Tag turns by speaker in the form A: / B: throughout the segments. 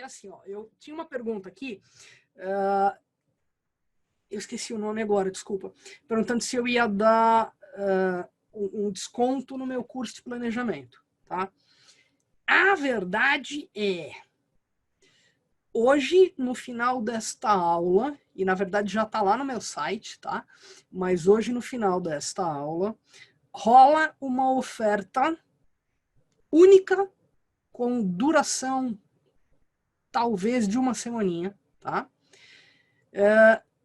A: assim, ó, eu tinha uma pergunta aqui, eu esqueci o nome agora, desculpa, perguntando se eu ia dar um desconto no meu curso de planejamento, tá? A verdade é, hoje, no final desta aula, e na verdade já está lá no meu site, tá? Mas hoje, no final desta aula, rola uma oferta única, com duração talvez de uma semaninha, tá?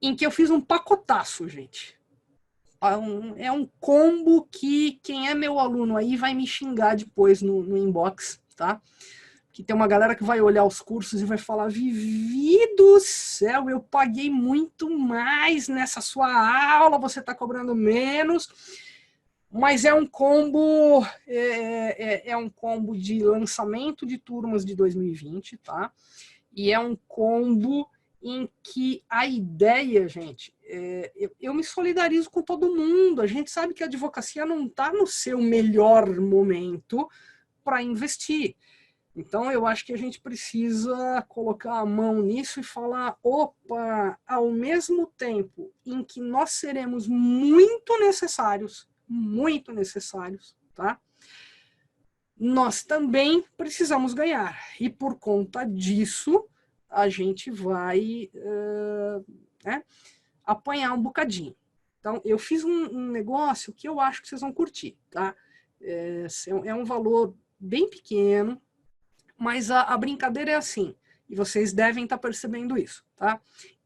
A: Em que eu fiz um pacotaço, gente. É um combo que quem é meu aluno aí vai me xingar depois no inbox, tá? Que tem uma galera que vai olhar os cursos e vai falar: Vivi do céu, eu paguei muito mais nessa sua aula, você está cobrando menos. Mas é um combo, é um combo de lançamento de turmas de 2020, tá? E é um combo em que a ideia, gente, eu me solidarizo com todo mundo. A gente sabe que a advocacia não está no seu melhor momento para investir. Então, eu acho que a gente precisa colocar a mão nisso e falar, opa, ao mesmo tempo em que nós seremos muito necessários, tá? Nós também precisamos ganhar. E por conta disso, a gente vai apanhar um bocadinho. Então, eu fiz um negócio que eu acho que vocês vão curtir, tá? É um valor bem pequeno, mas a brincadeira é assim, e vocês devem estar percebendo isso, tá?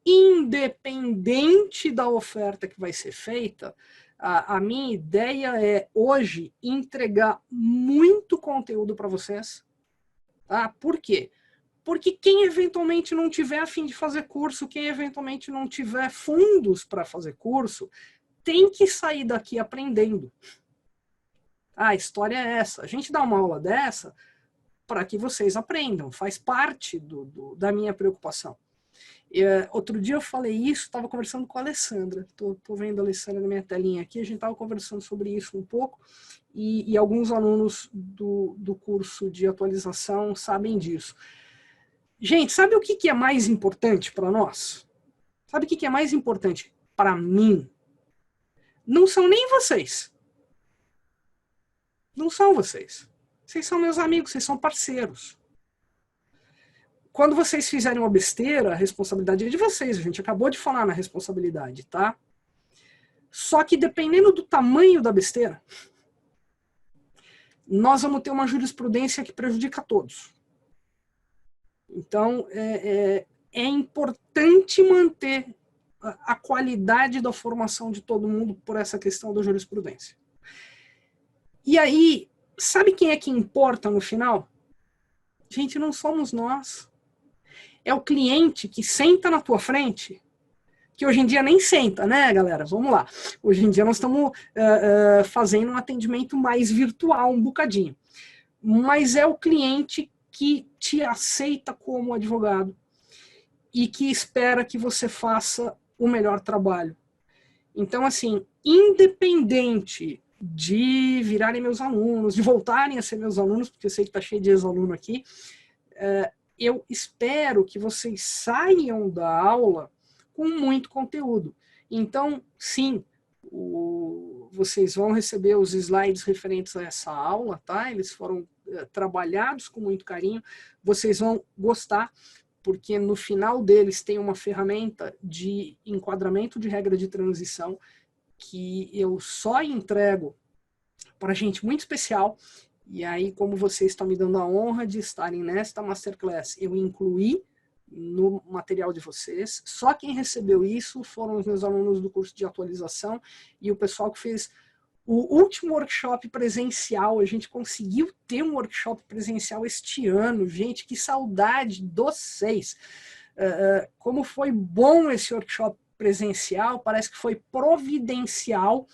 A: Independente da oferta que vai ser feita, a minha ideia é, hoje, entregar muito conteúdo para vocês, tá? Por quê? Porque quem eventualmente não tiver a fim de fazer curso, quem eventualmente não tiver fundos para fazer curso, tem que sair daqui aprendendo. A história é essa. A gente dá uma aula dessa para que vocês aprendam, faz parte da minha preocupação. Outro dia eu falei isso, estava conversando com a Alessandra, estou vendo a Alessandra na minha telinha aqui, a gente estava conversando sobre isso um pouco, e alguns alunos do curso de atualização sabem disso. Gente, sabe o que é mais importante para nós? Sabe o que é mais importante para mim? Não são nem vocês. Não são vocês. Vocês são meus amigos, vocês são parceiros. Quando vocês fizerem uma besteira, a responsabilidade é de vocês. A gente acabou de falar na responsabilidade, tá? Só que dependendo do tamanho da besteira, nós vamos ter uma jurisprudência que prejudica a todos. Então, é importante manter a qualidade da formação de todo mundo por essa questão da jurisprudência. E aí, sabe quem é que importa no final? Gente, não somos nós. É o cliente que senta na tua frente, que hoje em dia nem senta, né, galera? Vamos lá. Hoje em dia nós estamos fazendo um atendimento mais virtual, um bocadinho. Mas é o cliente que te aceita como advogado e que espera que você faça o melhor trabalho. Então, assim, independente de virarem meus alunos, de voltarem a ser meus alunos, porque eu sei que está cheio de ex-aluno aqui, eu espero que vocês saiam da aula com muito conteúdo. Então, sim, vocês vão receber os slides referentes a essa aula, tá? Eles foram trabalhados com muito carinho, vocês vão gostar, porque no final deles tem uma ferramenta de enquadramento de regra de transição que eu só entrego para gente muito especial. E aí, como vocês estão me dando a honra de estarem nesta Masterclass, eu incluí no material de vocês. Só quem recebeu isso foram os meus alunos do curso de atualização e o pessoal que fez o último workshop presencial. A gente conseguiu ter um workshop presencial este ano. Gente, que saudade de vocês. Como foi bom esse workshop presencial, parece que foi providencial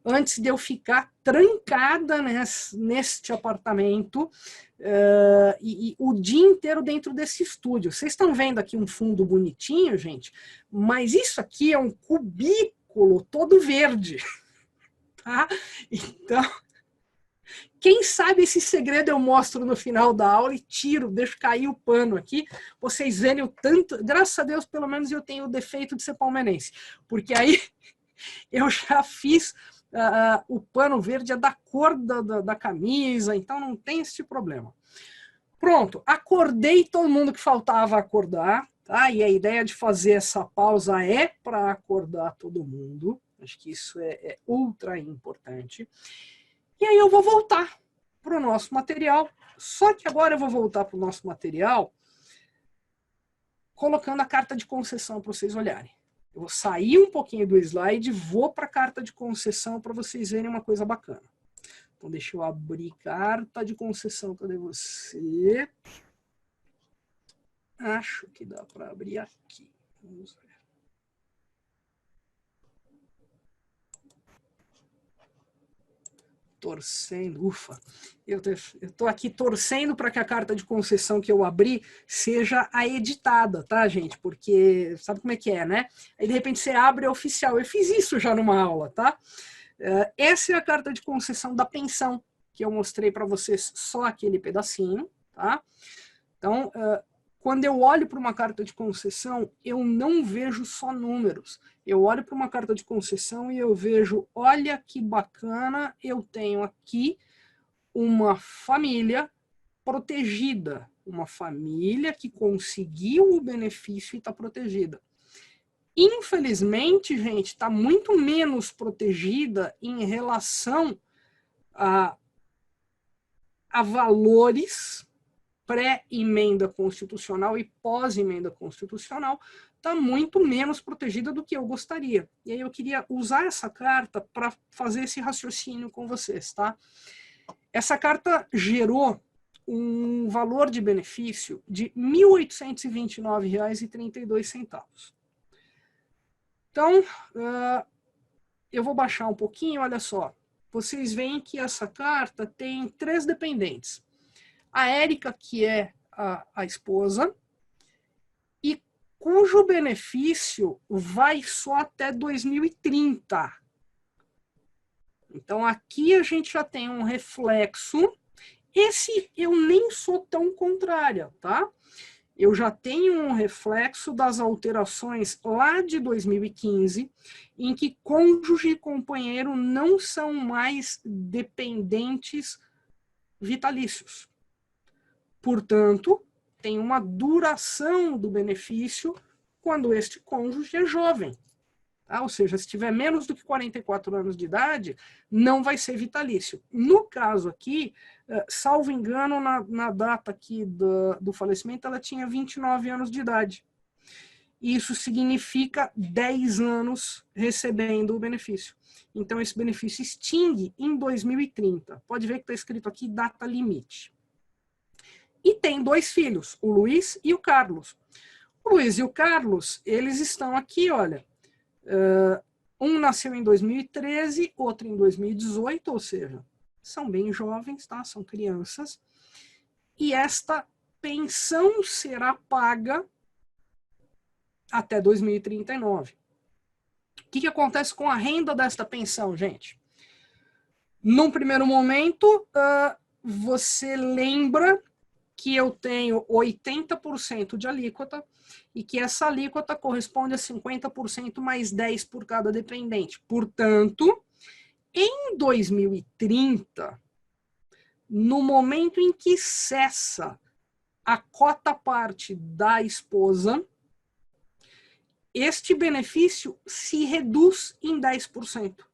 A: antes de eu ficar trancada neste apartamento e o dia inteiro dentro desse estúdio. Vocês estão vendo aqui um fundo bonitinho, gente, mas isso aqui é um cubículo todo verde, tá? Então, Quem sabe esse segredo eu mostro no final da aula e tiro, deixo cair o pano aqui, vocês verem o tanto, graças a Deus, pelo menos eu tenho o defeito de ser palmeirense, porque aí eu já fiz o pano verde é da cor da camisa, então não tem esse problema. Pronto, acordei todo mundo que faltava acordar, tá? E a ideia de fazer essa pausa é para acordar todo mundo, acho que isso é ultra importante. E aí eu vou voltar para o nosso material, só que agora eu vou voltar para o nosso material colocando a carta de concessão para vocês olharem. Eu vou sair um pouquinho do slide e vou para a carta de concessão para vocês verem uma coisa bacana. Então deixa eu abrir carta de concessão, cadê você? Acho que dá para abrir aqui. Vamos ver. Torcendo, ufa, eu estou aqui torcendo para que a carta de concessão que eu abri seja a editada, tá, gente? Porque sabe como é que é, né? Aí de repente você abre a oficial. Eu fiz isso já numa aula, tá? Essa é a carta de concessão da pensão, que eu mostrei para vocês só aquele pedacinho, tá? Então, quando eu olho para uma carta de concessão, eu não vejo só números. Eu olho para uma carta de concessão e eu vejo, olha que bacana, eu tenho aqui uma família protegida, uma família que conseguiu o benefício e está protegida. Infelizmente, gente, está muito menos protegida em relação a valores pré-emenda constitucional e pós-emenda constitucional, está muito menos protegida do que eu gostaria. E aí eu queria usar essa carta para fazer esse raciocínio com vocês, tá? Essa carta gerou um valor de benefício de R$ 1.829,32. Então, eu vou baixar um pouquinho, olha só. Vocês veem que essa carta tem 3 dependentes. A Érica, que é a esposa, e cujo benefício vai só até 2030. Então, aqui a gente já tem um reflexo. Esse eu nem sou tão contrária, tá? Eu já tenho um reflexo das alterações lá de 2015, em que cônjuge e companheiro não são mais dependentes vitalícios. Portanto, tem uma duração do benefício quando este cônjuge é jovem. Tá? Ou seja, se tiver menos do que 44 anos de idade, não vai ser vitalício. No caso aqui, salvo engano, na data aqui do falecimento, ela tinha 29 anos de idade. Isso significa 10 anos recebendo o benefício. Então, esse benefício extingue em 2030. Pode ver que está escrito aqui data limite. E tem 2 filhos, o Luiz e o Carlos. O Luiz e o Carlos, eles estão aqui, olha. Um nasceu em 2013, outro em 2018, ou seja, são bem jovens, tá? São crianças. E esta pensão será paga até 2039. O que acontece com a renda desta pensão, gente? Num primeiro momento, você lembra que eu tenho 80% de alíquota e que essa alíquota corresponde a 50% mais 10 por cada dependente. Portanto, em 2030, no momento em que cessa a cota parte da esposa, este benefício se reduz em 10%.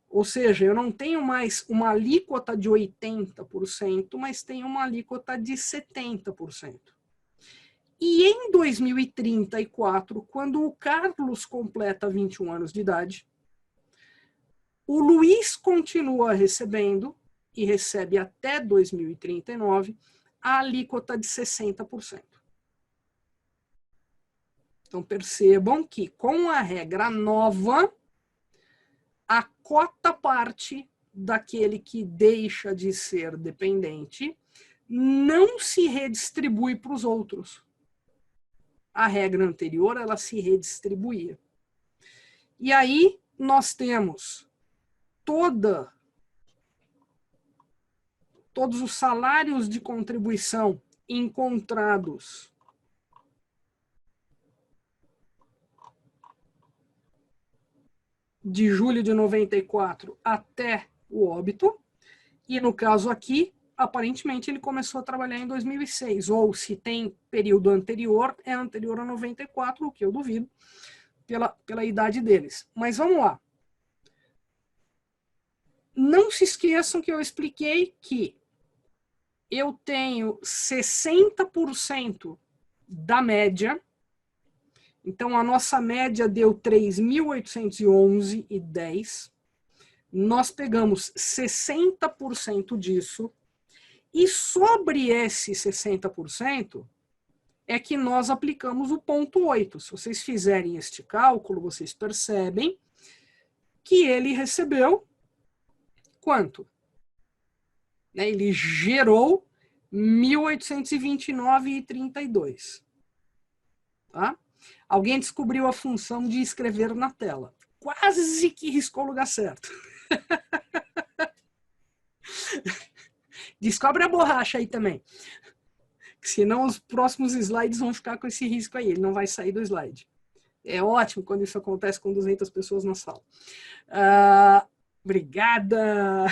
A: Ou seja, eu não tenho mais uma alíquota de 80%, mas tenho uma alíquota de 70%. E em 2034, quando o Carlos completa 21 anos de idade, o Luiz continua recebendo, e recebe até 2039, a alíquota de 60%. Então percebam que com a regra nova, a cota parte daquele que deixa de ser dependente não se redistribui para os outros. A regra anterior, ela se redistribuía. E aí nós temos toda todos os salários de contribuição encontrados de julho de 94 até o óbito, e no caso aqui, aparentemente ele começou a trabalhar em 2006, ou se tem período anterior, é anterior a 94, o que eu duvido, pela idade deles. Mas vamos lá. Não se esqueçam que eu expliquei que eu tenho 60% da média. Então, a nossa média deu 3.811,10. Nós pegamos 60% disso. E sobre esse 60%, é que nós aplicamos o ponto 8. Se vocês fizerem este cálculo, vocês percebem que ele recebeu quanto? Ele gerou 1.829,32. Tá? Alguém descobriu a função de escrever na tela. Quase que riscou o lugar certo. Descobre a borracha aí também. Senão os próximos slides vão ficar com esse risco aí. Ele não vai sair do slide. É ótimo quando isso acontece com 200 pessoas na sala. Obrigada.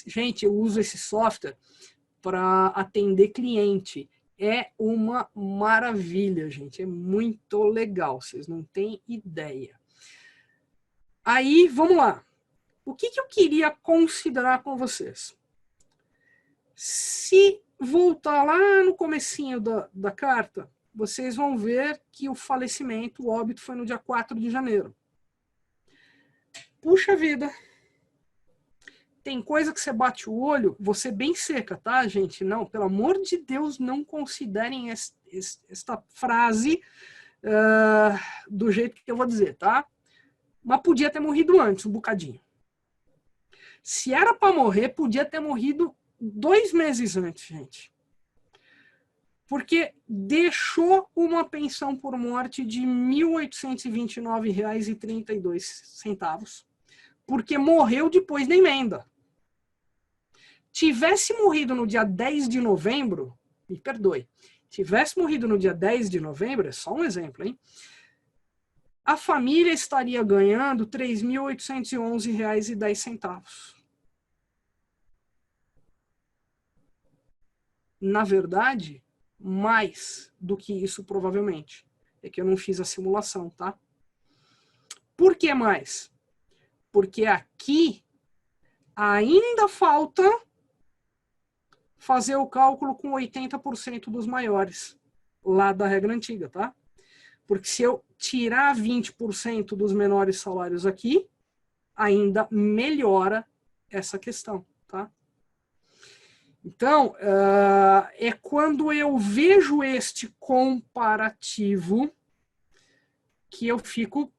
A: Gente, eu uso esse software para atender cliente. É uma maravilha, gente. É muito legal. Vocês não têm ideia. Aí, vamos lá. O que eu queria considerar com vocês? Se voltar lá no comecinho da carta, vocês vão ver que o falecimento, o óbito, foi no dia 4 de janeiro. Puxa vida. Tem coisa que você bate o olho, você bem seca, tá, gente? Não, pelo amor de Deus, não considerem esta frase do jeito que eu vou dizer, tá? Mas podia ter morrido antes, um bocadinho. Se era para morrer, podia ter morrido 2 meses antes, gente. Porque deixou uma pensão por morte de R$ 1.829,32, porque morreu depois da emenda. Tivesse morrido no dia 10 de novembro, me perdoe, tivesse morrido no dia 10 de novembro, é só um exemplo, hein? A família estaria ganhando R$ 3.811,10. Na verdade, mais do que isso, provavelmente. É que eu não fiz a simulação, tá? Por que mais? Porque aqui ainda falta fazer o cálculo com 80% dos maiores, lá da regra antiga, tá? Porque se eu tirar 20% dos menores salários aqui, ainda melhora essa questão, tá? Então, é quando eu vejo este comparativo que eu fico...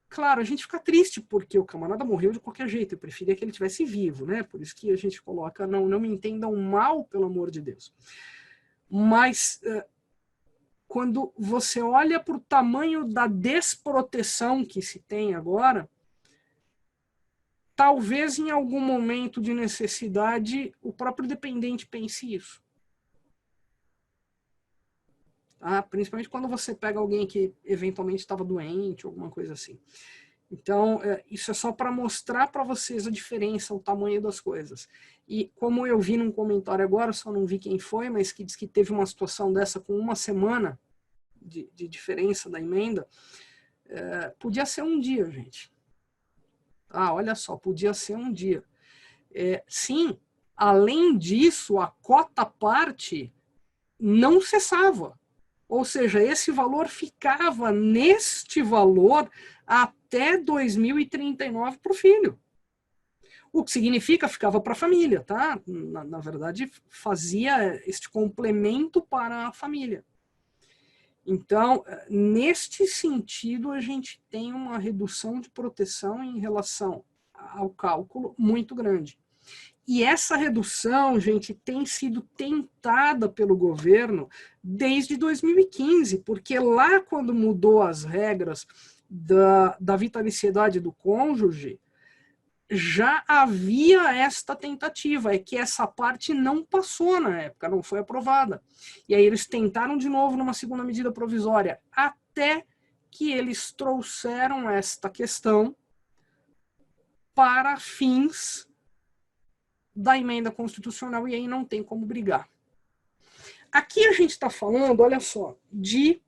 A: Claro, a gente fica triste porque o camarada morreu de qualquer jeito. Eu preferia que ele tivesse vivo, né? Por isso que a gente coloca, não me entendam mal, pelo amor de Deus. Mas quando você olha para o tamanho da desproteção que se tem agora, talvez em algum momento de necessidade o próprio dependente pense isso. Tá? Principalmente quando você pega alguém que eventualmente estava doente, alguma coisa assim. Então, isso é só para mostrar para vocês a diferença, o tamanho das coisas. E como eu vi num comentário agora, só não vi quem foi, mas que diz que teve uma situação dessa com 1 semana de diferença da emenda, podia ser um dia, gente. Olha só, podia ser um dia. Sim, além disso, a cota parte não cessava. Ou seja, esse valor ficava neste valor até 2039 para o filho. O que significa ficava para a família, tá? Na verdade, fazia este complemento para a família. Então, neste sentido, a gente tem uma redução de proteção em relação ao cálculo muito grande. E essa redução, gente, tem sido tentada pelo governo desde 2015, porque lá quando mudou as regras da vitaliciedade do cônjuge, já havia esta tentativa, é que essa parte não passou na época, não foi aprovada. E aí eles tentaram de novo numa segunda medida provisória, até que eles trouxeram esta questão para fins da emenda constitucional, e aí não tem como brigar. Aqui a gente está falando, olha só, de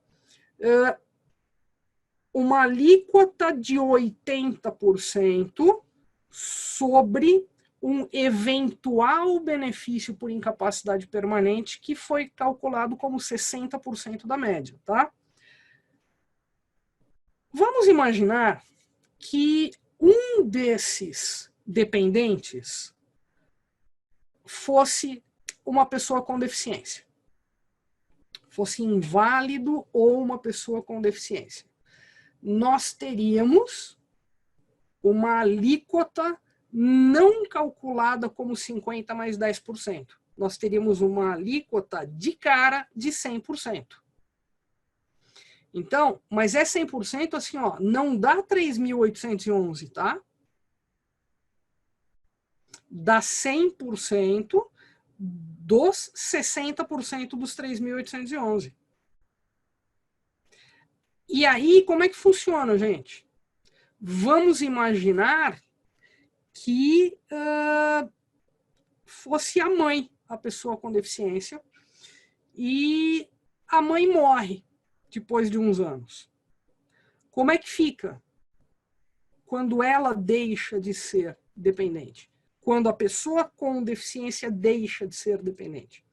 A: uma alíquota de 80% sobre um eventual benefício por incapacidade permanente que foi calculado como 60% da média, tá? Vamos imaginar que um desses dependentes fosse uma pessoa com deficiência, fosse inválido ou uma pessoa com deficiência. Nós teríamos uma alíquota não calculada como 50 mais 10%. Nós teríamos uma alíquota de cara de 100%. Então, mas é 100% assim, ó, não dá 3.811, tá? Dá 100% dos 60% dos 3.811. E aí, como é que funciona, gente? Vamos imaginar que fosse a mãe, a pessoa com deficiência, e a mãe morre depois de uns anos. Como é que fica quando ela deixa de ser dependente? Quando a pessoa com deficiência deixa de ser dependente?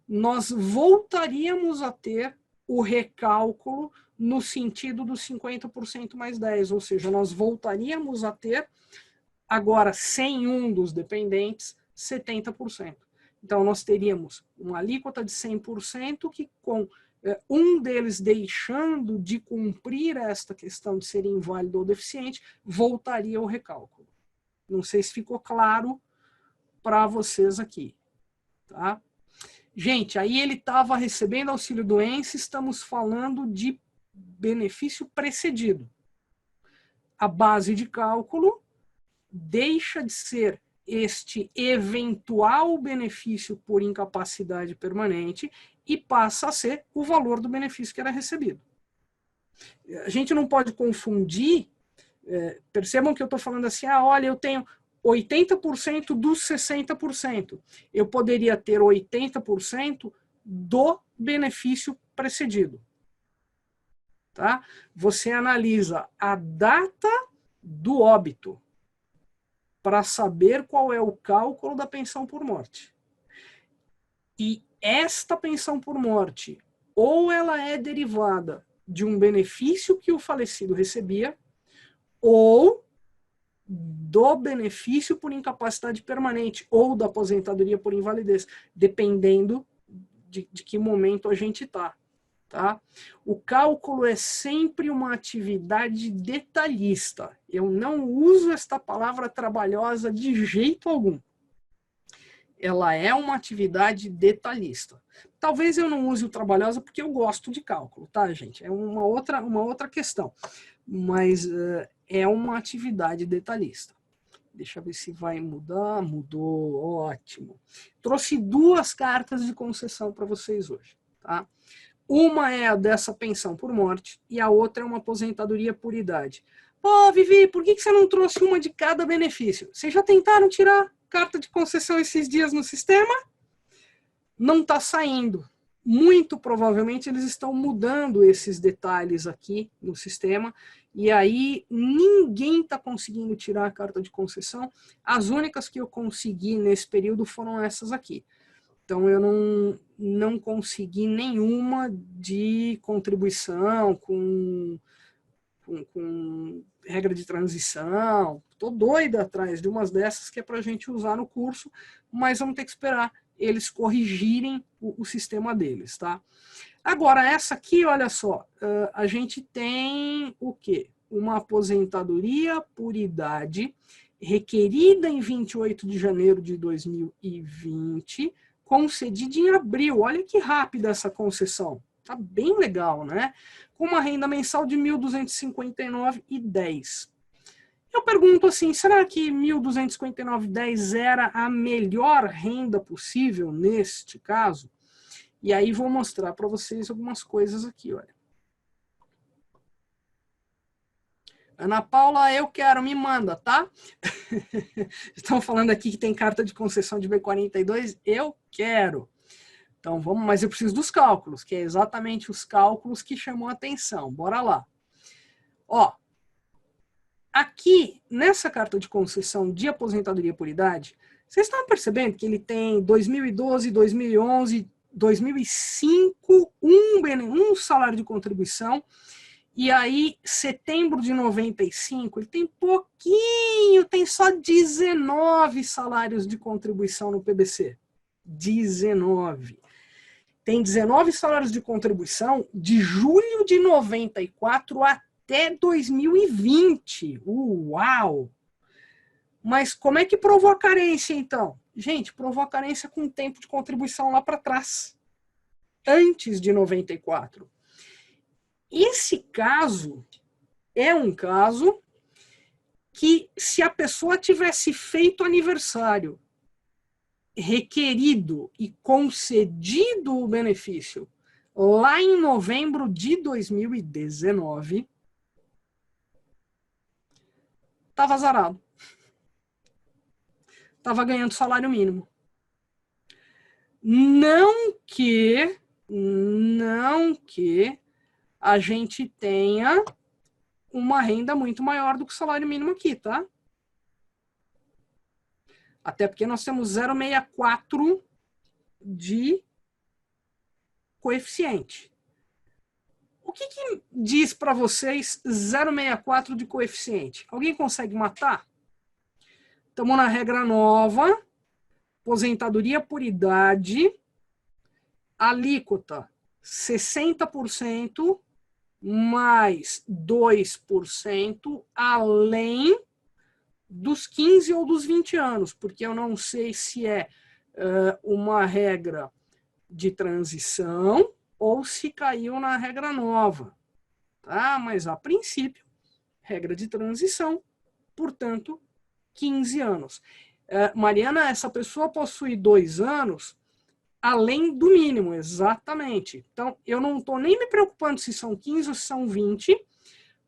A: Nós voltaríamos a ter o recálculo no sentido dos 50% mais 10, ou seja, nós voltaríamos a ter, agora sem um dos dependentes, 70%. Então, nós teríamos uma alíquota de 100% que, com um deles deixando de cumprir esta questão de ser inválido ou deficiente, voltaria ao recálculo. Não sei se ficou claro para vocês aqui, tá? Gente, aí ele estava recebendo auxílio-doença, estamos falando de benefício precedido. A base de cálculo deixa de ser este eventual benefício por incapacidade permanente e passa a ser o valor do benefício que era recebido. A gente não pode confundir, percebam que eu estou falando assim, olha, eu tenho 80% dos 60%. Eu poderia ter 80% do benefício precedido. Tá? Você analisa a data do óbito para saber qual é o cálculo da pensão por morte. E esta pensão por morte, ou ela é derivada de um benefício que o falecido recebia, ou do benefício por incapacidade permanente, ou da aposentadoria por invalidez, dependendo de que momento a gente está. Tá? O cálculo é sempre uma atividade detalhista. Eu não uso esta palavra trabalhosa de jeito algum. Ela é uma atividade detalhista. Talvez eu não use o trabalhosa porque eu gosto de cálculo, tá, gente? É uma outra questão. Mas é uma atividade detalhista. Deixa eu ver se vai mudar. Mudou, ótimo. Trouxe duas cartas de concessão para vocês hoje, tá? Uma é a dessa pensão por morte e a outra é uma aposentadoria por idade. Pô, Vivi, por que você não trouxe uma de cada benefício? Vocês já tentaram tirar carta de concessão esses dias no sistema? Não está saindo. Muito provavelmente eles estão mudando esses detalhes aqui no sistema e aí ninguém está conseguindo tirar a carta de concessão. As únicas que eu consegui nesse período foram essas aqui. Então, eu não consegui nenhuma de contribuição com regra de transição. Estou doida atrás de umas dessas que é para a gente usar no curso, mas vamos ter que esperar eles corrigirem o sistema deles, tá? Agora, essa aqui, olha só, a gente tem o quê? Uma aposentadoria por idade requerida em 28 de janeiro de 2020, concedida em abril. Olha que rápida essa concessão. Tá bem legal, né? Com uma renda mensal de R$ 1.259,10. Eu pergunto assim, será que 1.259,10 era a melhor renda possível neste caso? E aí vou mostrar para vocês algumas coisas aqui, olha. Ana Paula, eu quero, me manda, tá? Estão falando aqui que tem carta de concessão de B42, eu quero. Então vamos, mas eu preciso dos cálculos, que é exatamente os cálculos que chamam a atenção. Bora lá. Ó, aqui, nessa carta de concessão de aposentadoria por idade, vocês estão percebendo que ele tem 2012, 2011, 2005, um salário de contribuição, e aí, setembro de 95, ele tem pouquinho, tem só 19 salários de contribuição no PBC. 19. Tem 19 salários de contribuição de julho de 94 até 2020. Uau! Mas como é que provou a carência, então? Gente, provou a carência com tempo de contribuição lá para trás. Antes de 94. Esse caso é um caso que, se a pessoa tivesse feito aniversário, requerido e concedido o benefício lá em novembro de 2019, estava azarado. Estava ganhando salário mínimo. Não que a gente tenha uma renda muito maior do que o salário mínimo aqui, tá? Até porque nós temos 0,64 de coeficiente. O que diz para vocês 0,64 de coeficiente? Alguém consegue matar? Estamos na regra nova, aposentadoria por idade, alíquota 60% mais 2% além dos 15 ou dos 20 anos, porque eu não sei se é uma regra de transição ou se caiu na regra nova. Tá? Mas, a princípio, regra de transição, portanto, 15 anos. Mariana, essa pessoa possui 2 anos além do mínimo, exatamente. Então, eu não estou nem me preocupando se são 15 ou se são 20,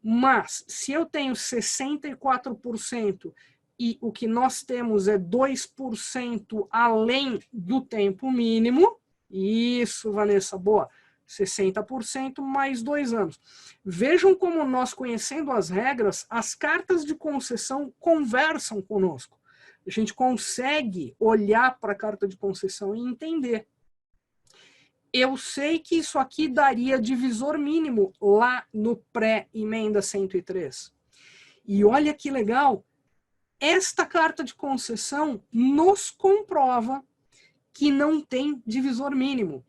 A: mas se eu tenho 64% e o que nós temos é 2% além do tempo mínimo, isso, Vanessa, boa, 60% mais 2 anos. Vejam como nós, conhecendo as regras, as cartas de concessão conversam conosco. A gente consegue olhar para a carta de concessão e entender. Eu sei que isso aqui daria divisor mínimo lá no pré-emenda 103. E olha que legal, esta carta de concessão nos comprova que não tem divisor mínimo.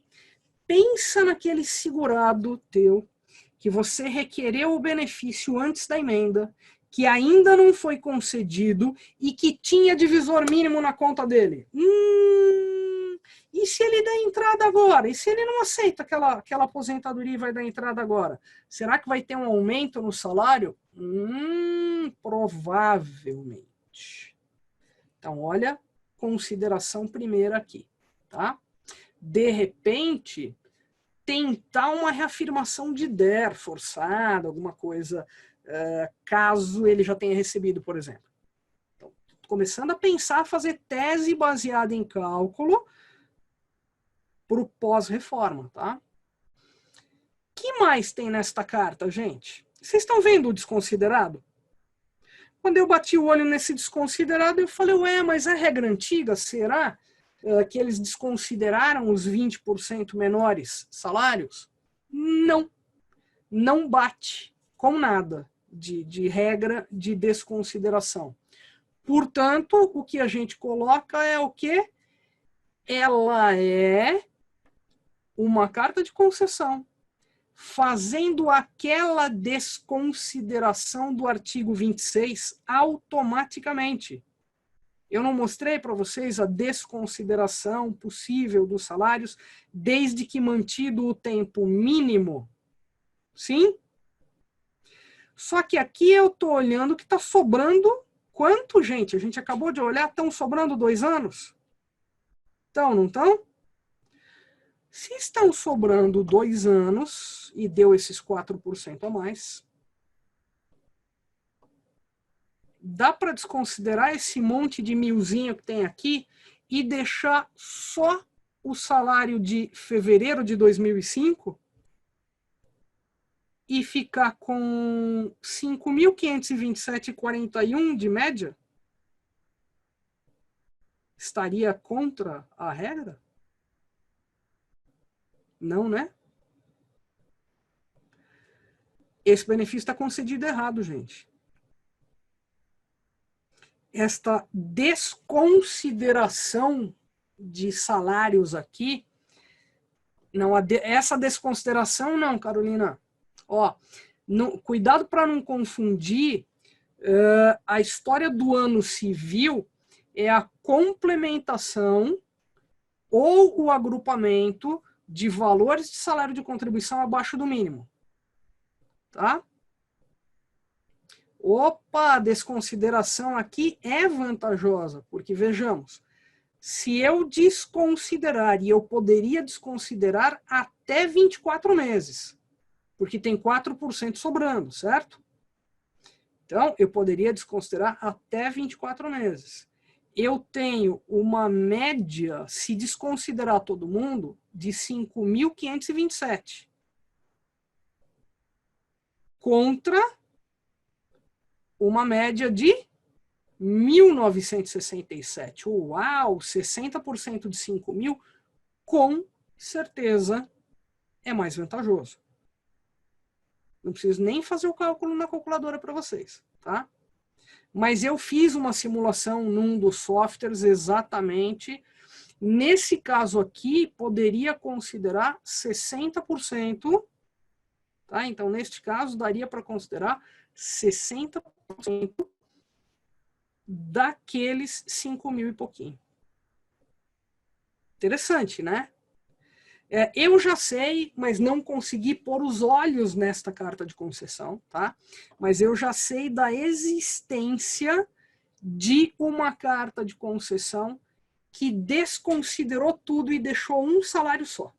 A: Pensa naquele segurado teu, que você requereu o benefício antes da emenda, que ainda não foi concedido e que tinha divisor mínimo na conta dele. E se ele der entrada agora? E se ele não aceita aquela aposentadoria e vai dar entrada agora? Será que vai ter um aumento no salário? Provavelmente. Então, olha, consideração primeira aqui, tá? De repente, tentar uma reafirmação de DER forçada, alguma coisa, caso ele já tenha recebido, por exemplo. Então, começando a pensar, fazer tese baseada em cálculo para o pós-reforma, tá? O que mais tem nesta carta, gente? Vocês estão vendo o desconsiderado? Quando eu bati o olho nesse desconsiderado, eu falei, ué, mas é regra antiga, será que eles desconsideraram os 20% menores salários? Não. Não bate com nada de regra de desconsideração. Portanto, o que a gente coloca é o quê? Ela é uma carta de concessão, fazendo aquela desconsideração do artigo 26 automaticamente. Eu não mostrei para vocês a desconsideração possível dos salários, desde que mantido o tempo mínimo? Sim? Só que aqui eu estou olhando que está sobrando quanto, gente? A gente acabou de olhar, estão sobrando 2 anos? Então, não estão? Se estão sobrando 2 anos e deu esses 4% a mais, dá para desconsiderar esse monte de milzinho que tem aqui e deixar só o salário de fevereiro de 2005 e ficar com 5.527,41 de média? Estaria contra a regra? Não, né? Esse benefício está concedido errado, gente. Esta desconsideração de salários aqui, não, essa desconsideração não, Carolina. Ó, cuidado para não confundir, a história do ano civil é a complementação ou o agrupamento de valores de salário de contribuição abaixo do mínimo. Tá? Opa, a desconsideração aqui é vantajosa, porque vejamos, se eu desconsiderar, e eu poderia desconsiderar até 24 meses, porque tem 4% sobrando, certo? Então, eu poderia desconsiderar até 24 meses. Eu tenho uma média, se desconsiderar todo mundo, de 5.527. Contra uma média de 1.967. Uau, 60% de 5.000, com certeza é mais vantajoso. Não preciso nem fazer o cálculo na calculadora para vocês, tá? Mas eu fiz uma simulação num dos softwares exatamente. Nesse caso aqui, poderia considerar 60%, tá? Então, neste caso, daria para considerar 60% daqueles 5.000 e pouquinho. Interessante, né? Eu já sei, mas não consegui pôr os olhos nesta carta de concessão, tá? Mas eu já sei da existência de uma carta de concessão que desconsiderou tudo e deixou um salário só.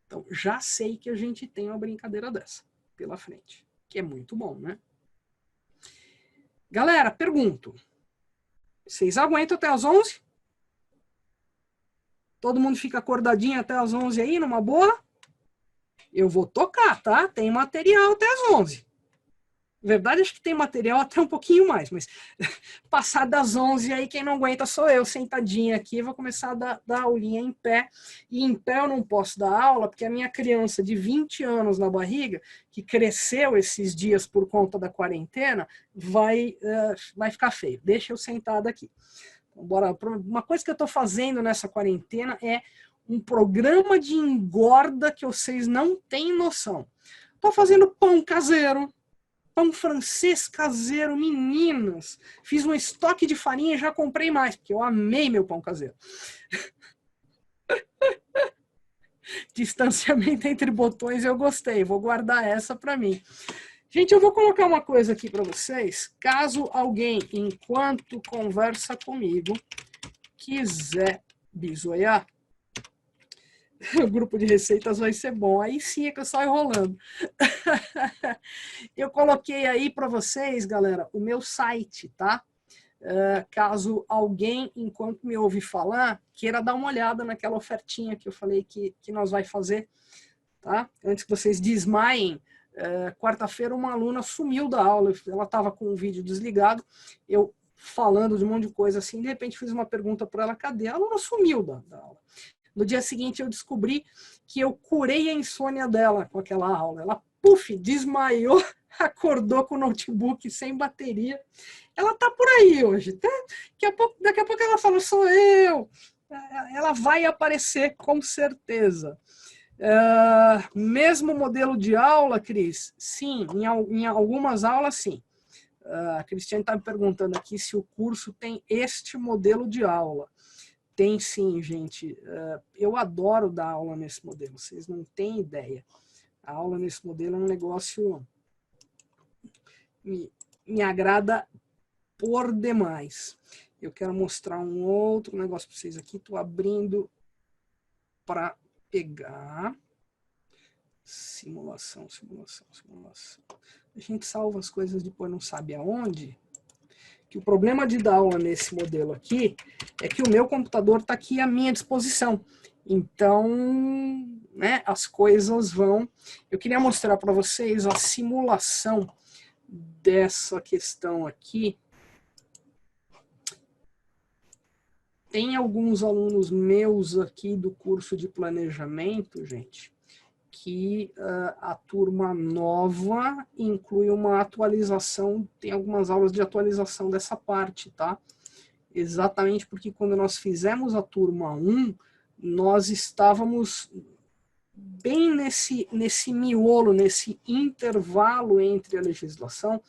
A: Então, já sei que a gente tem uma brincadeira dessa pela frente, que é muito bom, né? Galera, pergunto. Vocês aguentam até as 11? Todo mundo fica acordadinho até as 11 aí, numa boa? Eu vou tocar, tá? Tem material até as 11. Na verdade, acho que tem material até um pouquinho mais, mas passar das 11 aí, quem não aguenta sou eu, sentadinha aqui. Vou começar a dar aulinha em pé. E em pé eu não posso dar aula, porque a minha criança de 20 anos na barriga, que cresceu esses dias por conta da quarentena, vai ficar feio. Deixa eu sentada aqui. Bora. Uma coisa que eu estou fazendo nessa quarentena é um programa de engorda que vocês não têm noção. Estou fazendo pão caseiro, pão francês caseiro, meninas. Fiz um estoque de farinha e já comprei mais, porque eu amei meu pão caseiro. Distanciamento entre botões eu gostei, vou guardar essa para mim. Gente, eu vou colocar uma coisa aqui para vocês, caso alguém, enquanto conversa comigo, quiser bisoiar, o grupo de receitas vai ser bom. Aí sim é que eu saio rolando. Eu coloquei aí para vocês, galera, o meu site, tá? Caso alguém, enquanto me ouve falar, queira dar uma olhada naquela ofertinha que eu falei que nós vai fazer, tá? Antes que vocês desmaiem, quarta-feira uma aluna sumiu da aula, ela estava com o vídeo desligado, eu falando de um monte de coisa assim, de repente fiz uma pergunta para ela, cadê? A aluna sumiu da aula. No dia seguinte eu descobri que eu curei a insônia dela com aquela aula. Ela, puf, desmaiou, acordou com o notebook sem bateria. Ela tá por aí hoje. Tá? Daqui a pouco ela fala, sou eu. Ela vai aparecer com certeza. Mesmo modelo de aula, Cris? Sim, em algumas aulas sim. A Cristiane está me perguntando aqui se o curso tem este modelo de aula. Tem sim, gente. Eu adoro dar aula nesse modelo, vocês não têm ideia. A aula nesse modelo é um negócio me agrada por demais. Eu quero mostrar um outro negócio para vocês aqui. Estou abrindo para pegar. Simulação, simulação, simulação. A gente salva as coisas depois não sabe aonde. Que o problema de dar aula nesse modelo aqui é que o meu computador está aqui à minha disposição. Então, né, as coisas vão... Eu queria mostrar para vocês a simulação dessa questão aqui. Tem alguns alunos meus aqui do curso de planejamento, gente, que a turma nova inclui uma atualização, tem algumas aulas de atualização dessa parte, tá? Exatamente porque quando nós fizemos a turma 1, nós estávamos bem nesse miolo, nesse intervalo entre a legislação,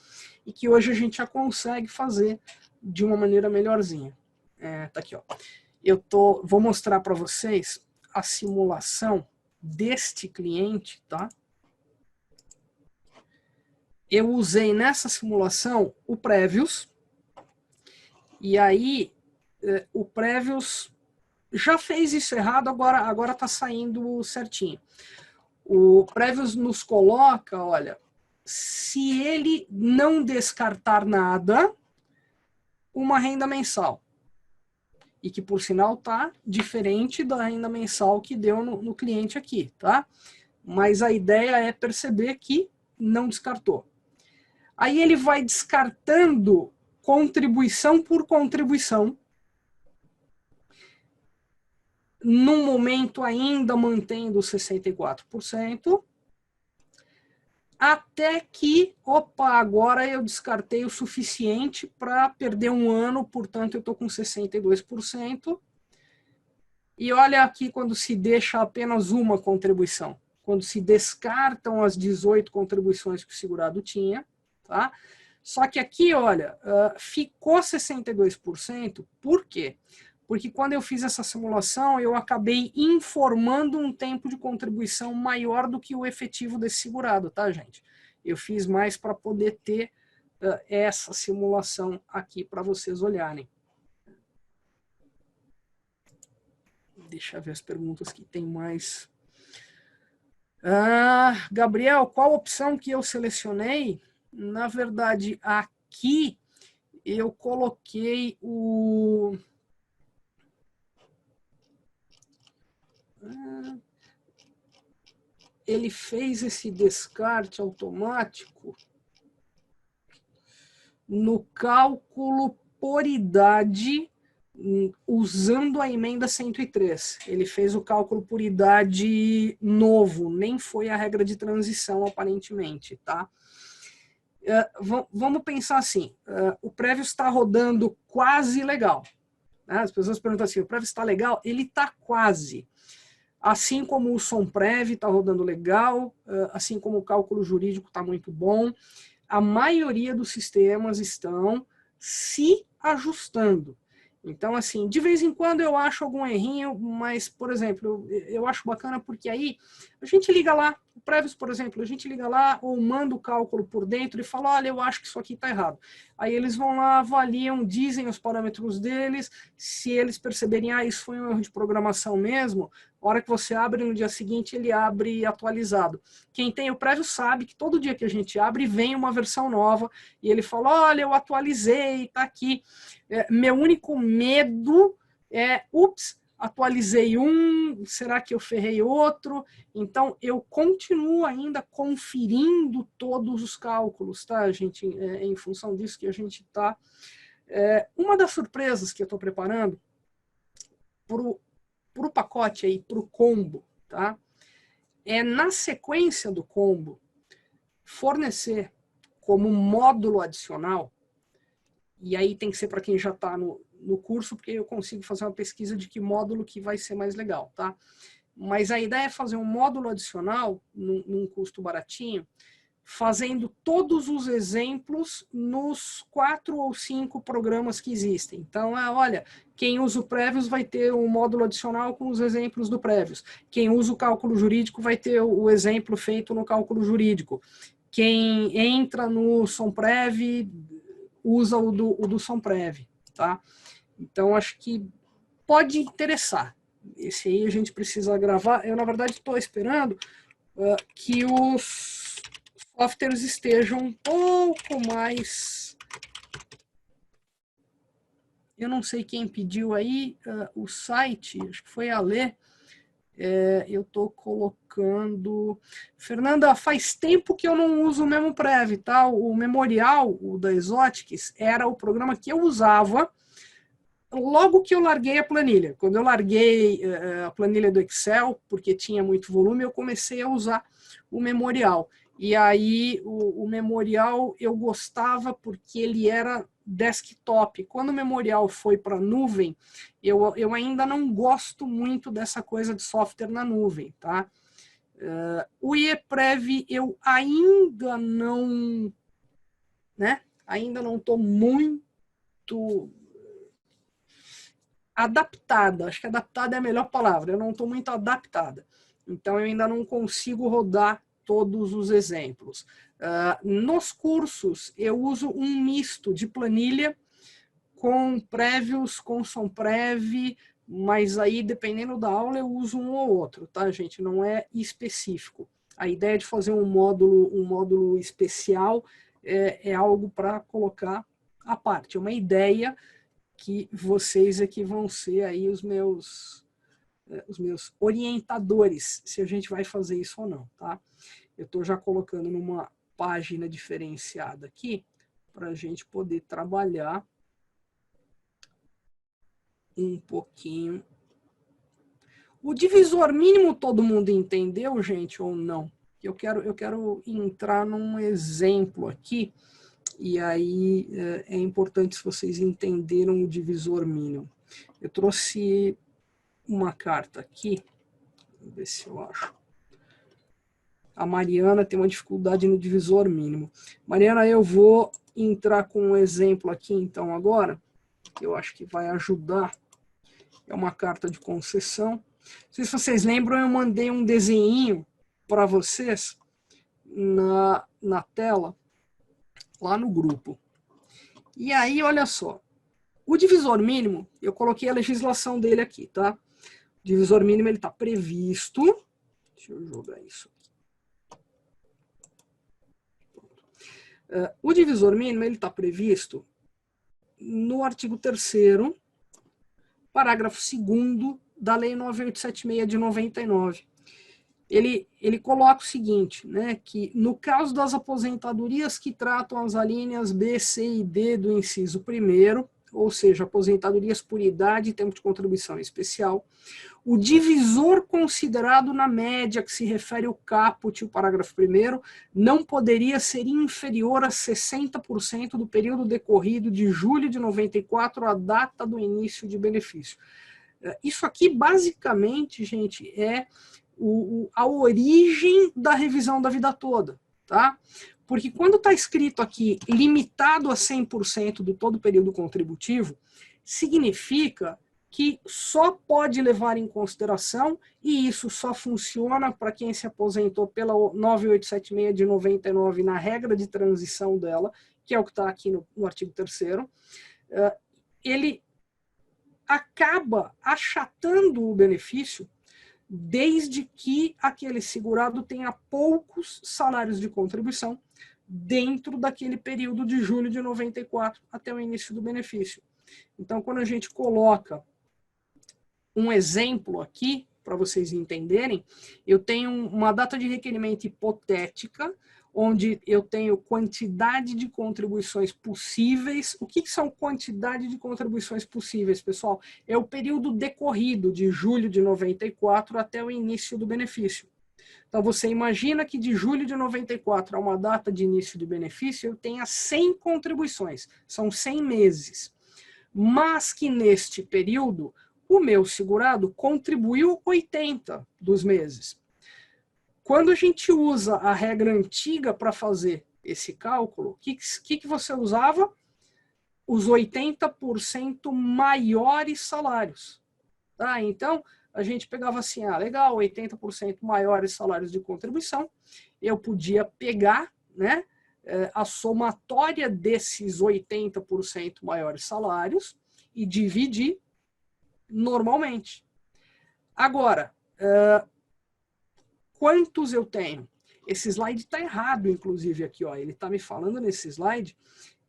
A: e que hoje a gente já consegue fazer de uma maneira melhorzinha. Tá aqui, ó. Vou mostrar para vocês a simulação deste cliente, tá? Eu usei nessa simulação o Previous, e aí o Previous já fez isso errado, agora tá saindo certinho. O Previous nos coloca, olha, se ele não descartar nada, uma renda mensal. E que, por sinal, tá diferente da renda mensal que deu no cliente aqui, tá? Mas a ideia é perceber que não descartou. Aí ele vai descartando contribuição por contribuição, num momento ainda mantendo 64%, até que, opa, agora eu descartei o suficiente para perder um ano, portanto eu estou com 62%. E olha aqui quando se deixa apenas uma contribuição, quando se descartam as 18 contribuições que o segurado tinha, tá? Só que aqui, olha, ficou 62%, por quê? Porque quando eu fiz essa simulação, eu acabei informando um tempo de contribuição maior do que o efetivo desse segurado, tá, gente? Eu fiz mais para poder ter essa simulação aqui para vocês olharem. Deixa eu ver as perguntas que tem mais. Gabriel, qual opção que eu selecionei? Na verdade, aqui eu coloquei o... Ele fez esse descarte automático no cálculo por idade, usando a emenda 103. Ele fez o cálculo por idade novo, nem foi a regra de transição, aparentemente, tá? Vamos pensar assim, o Previous está rodando quase legal. Né? As pessoas perguntam assim, o Previous está legal? Ele está quase. Assim como o SOMPREV está rodando legal, assim como o cálculo jurídico está muito bom, a maioria dos sistemas estão se ajustando. Então, assim, de vez em quando eu acho algum errinho, mas, por exemplo, eu acho bacana porque aí a gente liga lá, o Previous, por exemplo, a gente liga lá ou manda o cálculo por dentro e fala, olha, eu acho que isso aqui está errado. Aí eles vão lá, avaliam, dizem os parâmetros deles, se eles perceberem, isso foi um erro de programação mesmo, a hora que você abre no dia seguinte, ele abre atualizado. Quem tem o Previous sabe que todo dia que a gente abre, vem uma versão nova, e ele fala, olha, eu atualizei, está aqui. Meu único medo é, ups, atualizei um, será que eu ferrei outro? Então, eu continuo ainda conferindo todos os cálculos, tá, gente? Em função disso que a gente está... uma das surpresas que eu estou preparando para o pacote aí, para o combo, tá? É na sequência do combo fornecer como módulo adicional, e aí tem que ser para quem já está no curso, porque eu consigo fazer uma pesquisa de que módulo que vai ser mais legal, tá? Mas a ideia é fazer um módulo adicional, num custo baratinho, fazendo todos os exemplos nos 4 ou 5 programas que existem. Então, olha, quem usa o Previous vai ter um módulo adicional com os exemplos do Previous. Quem usa o cálculo jurídico vai ter o exemplo feito no cálculo jurídico. quem entra no Somprev usa o do Somprev, tá? Então, acho que pode interessar. Esse aí a gente precisa gravar. Eu, na verdade, estou esperando que os softwares estejam um pouco mais... Eu não sei quem pediu aí o site, acho que foi a Lê. Eu estou colocando... Fernanda, faz tempo que eu não uso o MemoPrev, tá? O Memorial, o da Exotics, era o programa que eu usava logo que eu larguei a planilha. Quando eu larguei a planilha do Excel, porque tinha muito volume, eu comecei a usar o Memorial. E aí o Memorial eu gostava porque ele era desktop. Quando o Memorial foi para a nuvem, eu ainda não gosto muito dessa coisa de software na nuvem, tá? O IEPREV eu ainda não, né? Ainda não estou muito adaptada. Acho que adaptada é a melhor palavra. Eu não estou muito adaptada. Então eu ainda não consigo rodar todos os exemplos. Nos cursos, eu uso um misto de planilha com prévios, com Somprev, mas aí, dependendo da aula, eu uso um ou outro, tá, gente? Não é específico. A ideia de fazer um módulo especial é algo para colocar à parte. É uma ideia que vocês aqui vão ser aí os meus orientadores, se a gente vai fazer isso ou não, tá? Eu estou já colocando numa página diferenciada aqui, para a gente poder trabalhar um pouquinho. O divisor mínimo todo mundo entendeu, gente, ou não? Eu quero entrar num exemplo aqui, e aí é importante se vocês entenderam o divisor mínimo. Eu trouxe uma carta aqui, vou ver se eu acho. A Mariana tem uma dificuldade no divisor mínimo. Mariana, eu vou entrar com um exemplo aqui, então, agora, que eu acho que vai ajudar. É uma carta de concessão. Não sei se vocês lembram, eu mandei um desenho para vocês na tela, lá no grupo. E aí, olha só. O divisor mínimo, eu coloquei a legislação dele aqui, tá? O divisor mínimo, ele está previsto. Deixa eu jogar isso aqui. O divisor mínimo ele está previsto no artigo 3º, parágrafo 2º da Lei 9876 de 99. Ele coloca o seguinte, né, que no caso das aposentadorias que tratam as alíneas B, C e D do inciso 1º, ou seja, aposentadorias por idade e tempo de contribuição especial, o divisor considerado na média que se refere ao caput, o parágrafo 1º, não poderia ser inferior a 60% do período decorrido de julho de 94 à data do início de benefício. Isso aqui, basicamente, gente, é a origem da revisão da vida toda, tá? Porque quando está escrito aqui limitado a 100% do todo período contributivo, significa que só pode levar em consideração, e isso só funciona para quem se aposentou pela 9876 de 99 na regra de transição dela, que é o que está aqui no artigo 3º, ele acaba achatando o benefício desde que aquele segurado tenha poucos salários de contribuição dentro daquele período de julho de 94 até o início do benefício. Então, quando a gente coloca um exemplo aqui, para vocês entenderem, eu tenho uma data de requerimento hipotética, onde eu tenho quantidade de contribuições possíveis. O que são quantidade de contribuições possíveis, pessoal? É o período decorrido de julho de 94 até o início do benefício. Então, você imagina que de julho de 94 a uma data de início de benefício, eu tenha 100 contribuições, são 100 meses. Mas que neste período, o meu segurado contribuiu 80 dos meses. Quando a gente usa a regra antiga para fazer esse cálculo, o que você usava? Os 80% maiores salários. Tá? Então, a gente pegava assim, legal, 80% maiores salários de contribuição, eu podia pegar, né, a somatória desses 80% maiores salários e dividir normalmente. Agora, quantos eu tenho? Esse slide está errado, inclusive, aqui. Ó. Ele está me falando nesse slide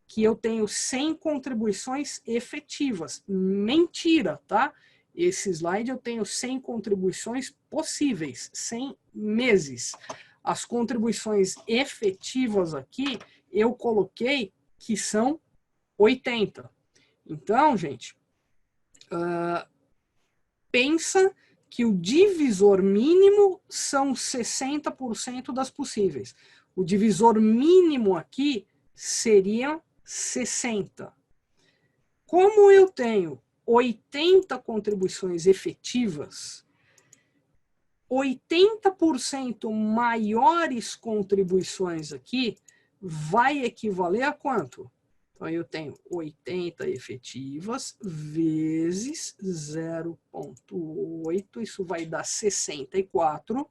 A: que eu tenho 100 contribuições efetivas. Mentira, tá? Esse slide eu tenho 100 contribuições possíveis, 100 meses. As contribuições efetivas aqui, eu coloquei que são 80. Então, gente, pensa que o divisor mínimo são 60% das possíveis. O divisor mínimo aqui seria 60. Como eu tenho 80 contribuições efetivas, 80% maiores contribuições aqui vai equivaler a quanto? Então, eu tenho 80 efetivas vezes 0,8, isso vai dar 64.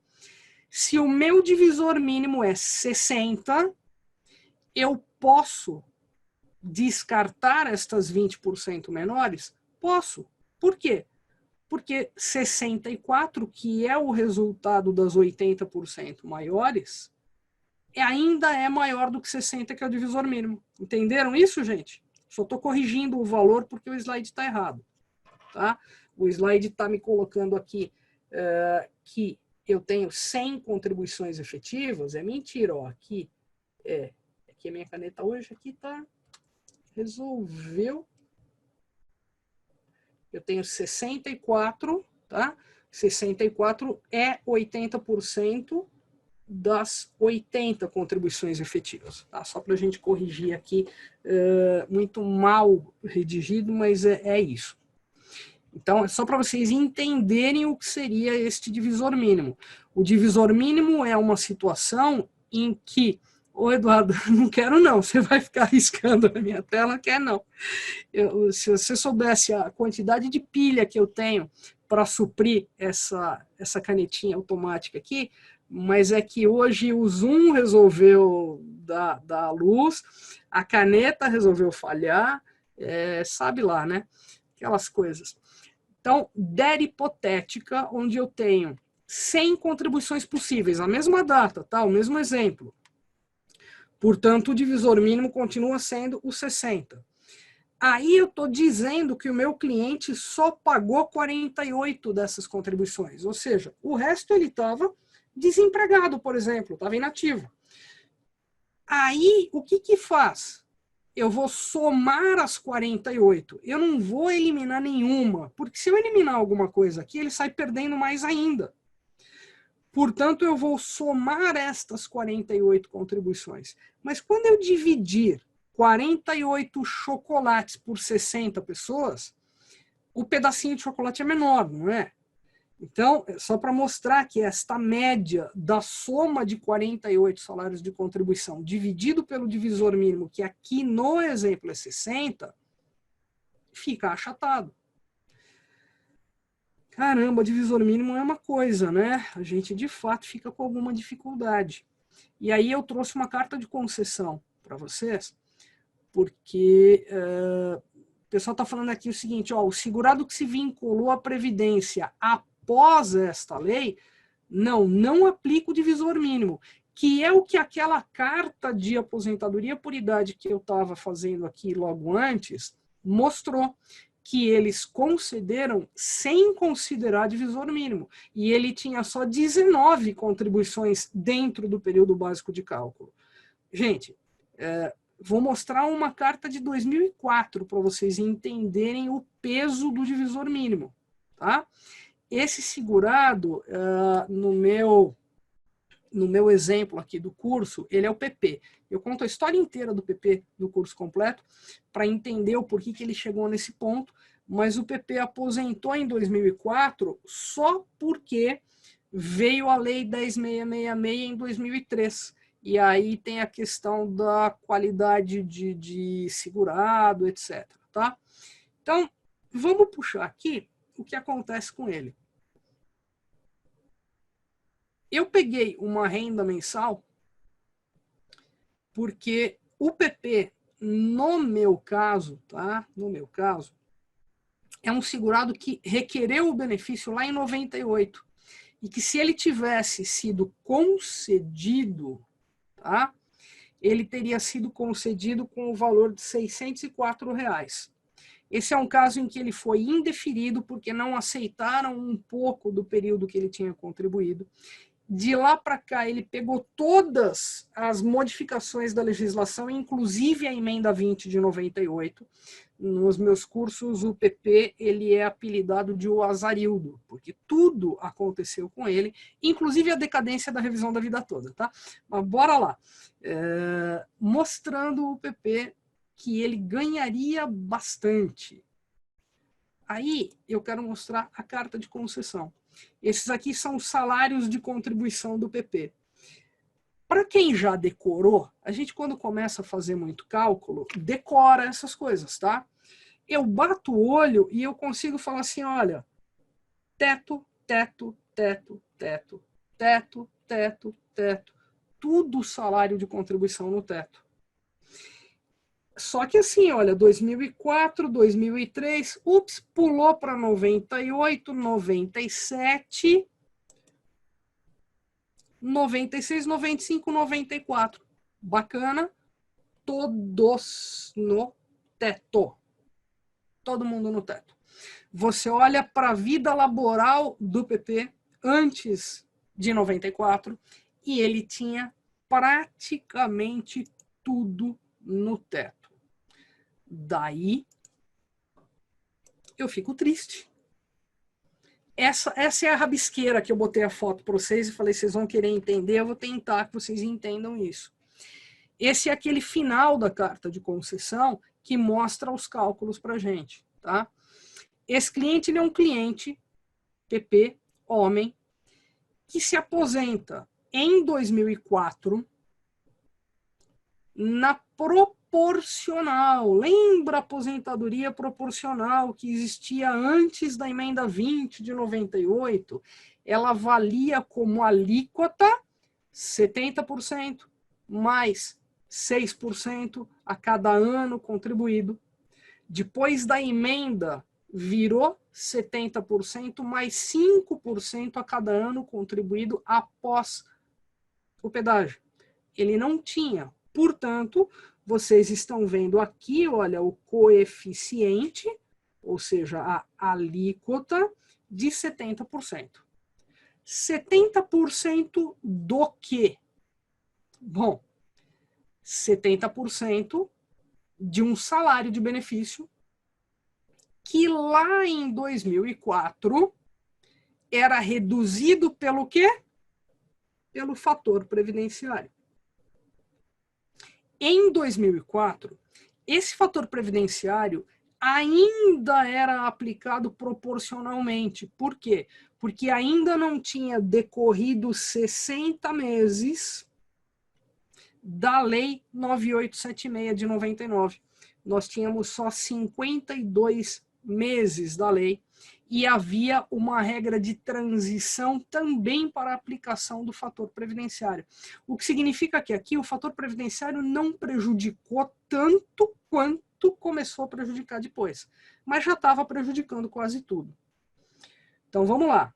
A: Se o meu divisor mínimo é 60, eu posso descartar estas 20% menores? Posso. Por quê? Porque 64, que é o resultado das 80% maiores, ainda é maior do que 60, que é o divisor mínimo. Entenderam isso, gente? Só estou corrigindo o valor porque o slide está errado. Tá? O slide está me colocando aqui que eu tenho 100 contribuições efetivas. É mentira, ó. Aqui a minha caneta hoje aqui tá resolveu. Eu tenho 64, tá? 64 é 80% das 80 contribuições efetivas. Tá? Só para a gente corrigir aqui, muito mal redigido, mas é isso. Então, é só para vocês entenderem o que seria este divisor mínimo. O divisor mínimo é uma situação em que... Ô, Eduardo, não quero não, você vai ficar riscando a minha tela, não quer não. Se você soubesse a quantidade de pilha que eu tenho para suprir essa canetinha automática aqui, mas é que hoje o Zoom resolveu dar luz, a caneta resolveu falhar, sabe lá, né? Aquelas coisas. Então, DER hipotética, onde eu tenho 100 contribuições possíveis, a mesma data, tá? O mesmo exemplo. Portanto, o divisor mínimo continua sendo o 60. Aí eu estou dizendo que o meu cliente só pagou 48 dessas contribuições, ou seja, o resto ele estava desempregado, por exemplo, estava inativo. Aí, o que faz? Eu vou somar as 48, eu não vou eliminar nenhuma, porque se eu eliminar alguma coisa aqui, ele sai perdendo mais ainda. Portanto, eu vou somar estas 48 contribuições. Mas quando eu dividir 48 chocolates por 60 pessoas, o pedacinho de chocolate é menor, não é? Então, só para mostrar que esta média da soma de 48 salários de contribuição dividido pelo divisor mínimo, que aqui no exemplo é 60, fica achatado. Caramba, divisor mínimo é uma coisa, né? A gente, de fato, fica com alguma dificuldade. E aí eu trouxe uma carta de concessão para vocês, porque o pessoal está falando aqui o seguinte, ó, o segurado que se vinculou à Previdência após esta lei, não aplica o divisor mínimo, que é o que aquela carta de aposentadoria por idade que eu estava fazendo aqui logo antes mostrou, que eles concederam sem considerar divisor mínimo. E ele tinha só 19 contribuições dentro do período básico de cálculo. Gente, vou mostrar uma carta de 2004 para vocês entenderem o peso do divisor mínimo. Tá? Esse segurado, no meu exemplo aqui do curso, ele é o PP. Eu conto a história inteira do PP no curso completo para entender o porquê que ele chegou nesse ponto, mas o PP aposentou em 2004 só porque veio a Lei 10.666 em 2003. E aí tem a questão da qualidade de segurado, etc. Tá? Então, vamos puxar aqui o que acontece com ele. Eu peguei uma renda mensal Porque o PP, no meu caso, tá? No meu caso, é um segurado que requereu o benefício lá em 98. E que se ele tivesse sido concedido, tá? Ele teria sido concedido com o valor de R$604. Esse é um caso em que ele foi indeferido porque não aceitaram um pouco do período que ele tinha contribuído. De lá para cá, ele pegou todas as modificações da legislação, inclusive a emenda 20 de 98. Nos meus cursos, o PP ele é apelidado de o Azarildo, porque tudo aconteceu com ele, inclusive a decadência da revisão da vida toda, tá? Mas bora lá. Mostrando o PP que ele ganharia bastante. Aí eu quero mostrar a carta de concessão. Esses aqui são os salários de contribuição do PP. Para quem já decorou, a gente quando começa a fazer muito cálculo, decora essas coisas, tá? Eu bato o olho e eu consigo falar assim, olha, teto, teto, teto, teto, teto, teto, teto, tudo salário de contribuição no teto. Só que assim, olha, 2004, 2003, ups, pulou para 98, 97, 96, 95, 94. Bacana. Todos no teto. Todo mundo no teto. Você olha para a vida laboral do PP antes de 94 e ele tinha praticamente tudo no teto. Daí eu fico triste. Essa é a rabisqueira que eu botei a foto para vocês e falei, vocês vão querer entender, eu vou tentar que vocês entendam isso. Esse é aquele final da carta de concessão que mostra os cálculos para a gente. Tá? Esse cliente ele é um cliente, PP, homem, que se aposenta em 2004 na proporcional. Lembra a aposentadoria proporcional que existia antes da emenda 20 de 98? Ela valia como alíquota 70% mais 6% a cada ano contribuído. Depois da emenda, virou 70% mais 5% a cada ano contribuído após o pedágio. Ele não tinha. Portanto, vocês estão vendo aqui, olha, o coeficiente, ou seja, a alíquota de 70%. 70% do quê? Bom, 70% de um salário de benefício que lá em 2004 era reduzido pelo quê? Pelo fator previdenciário. Em 2004, esse fator previdenciário ainda era aplicado proporcionalmente. Por quê? Porque ainda não tinha decorrido 60 meses da Lei 9876 de 99. Nós tínhamos só 52 meses da lei e havia uma regra de transição também para a aplicação do fator previdenciário. O que significa que aqui o fator previdenciário não prejudicou tanto quanto começou a prejudicar depois, mas já estava prejudicando quase tudo. Então vamos lá.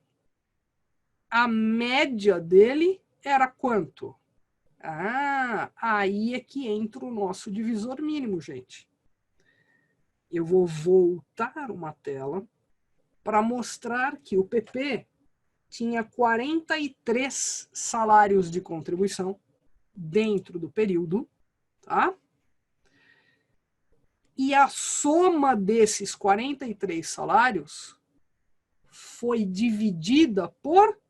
A: A média dele era quanto? Aí é que entra o nosso divisor mínimo, gente. Eu vou voltar uma tela para mostrar que o PP tinha 43 salários de contribuição dentro do período, tá? E a soma desses 43 salários foi dividida por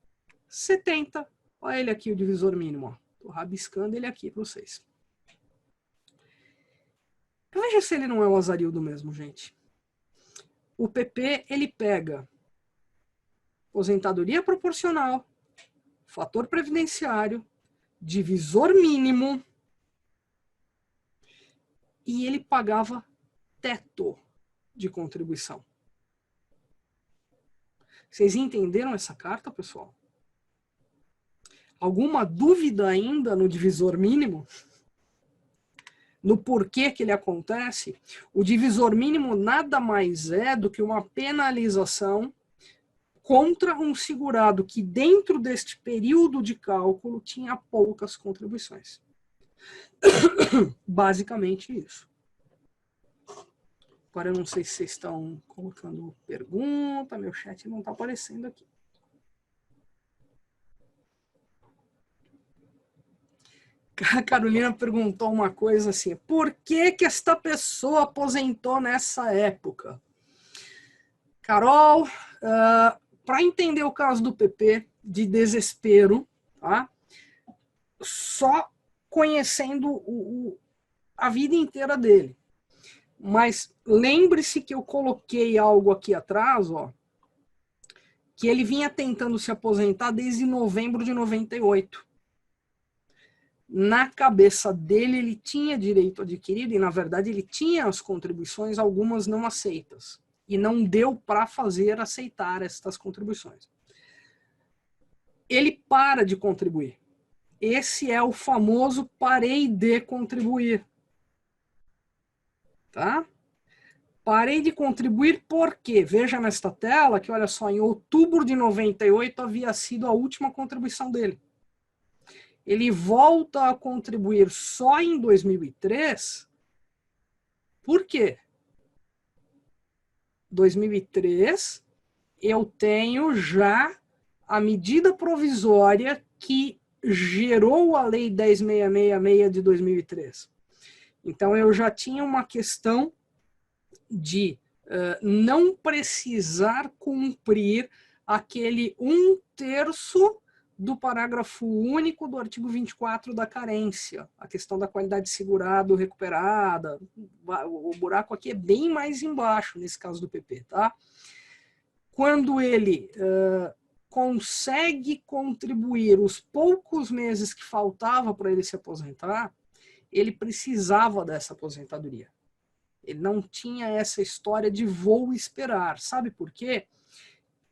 A: 70. Olha ele aqui, o divisor mínimo. Estou rabiscando ele aqui para vocês. Veja se ele não é o Azarildo mesmo, gente. O PP, ele pega aposentadoria proporcional, fator previdenciário, divisor mínimo, e ele pagava teto de contribuição. Vocês entenderam essa carta, pessoal? Alguma dúvida ainda no divisor mínimo? no porquê que ele acontece, o divisor mínimo nada mais é do que uma penalização contra um segurado que dentro deste período de cálculo tinha poucas contribuições. Basicamente isso. Agora eu não sei se vocês estão colocando pergunta, meu chat não está aparecendo aqui. A Carolina perguntou uma coisa assim, por que que esta pessoa aposentou nessa época? Carol, para entender o caso do PP, de desespero, tá? Só conhecendo a vida inteira dele. Mas lembre-se que eu coloquei algo aqui atrás, ó, que ele vinha tentando se aposentar desde novembro de 98. Na cabeça dele, ele tinha direito adquirido e, na verdade, ele tinha as contribuições, algumas não aceitas. E não deu para fazer aceitar estas contribuições. Ele para de contribuir. Esse é o famoso parei de contribuir. Tá? Parei de contribuir porque, veja nesta tela que, olha só, em outubro de 98 havia sido a última contribuição dele. Ele volta a contribuir só em 2003. Por quê? 2003, eu tenho já a medida provisória que gerou a Lei 10.666 de 2003. Então, eu já tinha uma questão de não precisar cumprir aquele 1/3 do parágrafo único do artigo 24 da carência, a questão da qualidade segurado recuperada. O buraco aqui é bem mais embaixo nesse caso do PP, tá? Quando ele consegue contribuir os poucos meses que faltava para ele se aposentar, ele precisava dessa aposentadoria. Ele não tinha essa história de vou esperar. Sabe por quê?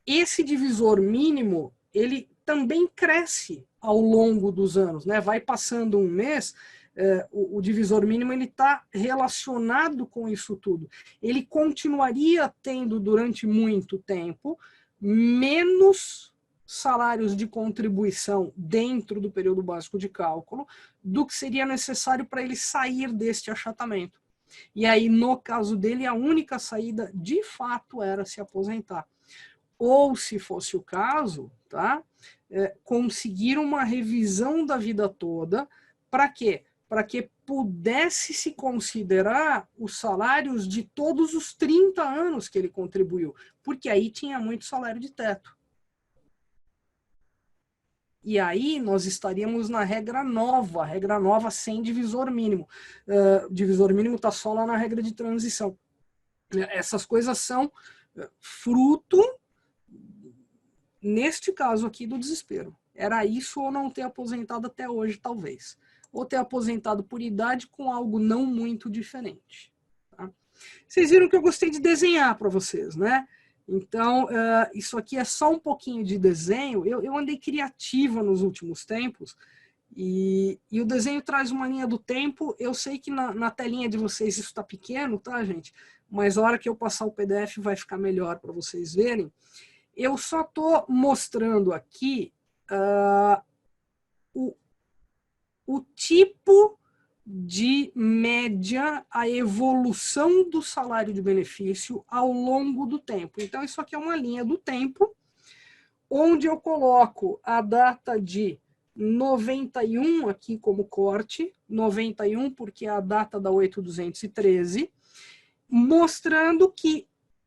A: Esse divisor mínimo, ele também cresce ao longo dos anos, né? Vai passando um mês, o divisor mínimo ele está relacionado com isso tudo. Ele continuaria tendo durante muito tempo menos salários de contribuição dentro do período básico de cálculo do que seria necessário para ele sair deste achatamento. E aí, no caso dele, a única saída, de fato, era se aposentar. Ou, se fosse o caso, tá? Conseguir uma revisão da vida toda. Para quê? Para que pudesse se considerar os salários de todos os 30 anos que ele contribuiu. Porque aí tinha muito salário de teto. E aí nós estaríamos na regra nova sem divisor mínimo. Divisor mínimo está só lá na regra de transição. Essas coisas são fruto, neste caso aqui, do desespero. Era isso ou não ter aposentado até hoje, talvez. Ou ter aposentado por idade com algo não muito diferente. Tá? Vocês viram que eu gostei de desenhar para vocês, né? Então, isso aqui é só um pouquinho de desenho. Eu andei criativa nos últimos tempos e o desenho traz uma linha do tempo. Eu sei que na telinha de vocês isso está pequeno, tá, gente? Mas a hora que eu passar o PDF vai ficar melhor para vocês verem. Eu só estou mostrando aqui o tipo de média, a evolução do salário de benefício ao longo do tempo. Então, isso aqui é uma linha do tempo, onde eu coloco a data de 91 aqui como corte, 91 porque é a data da 8213, mostrando que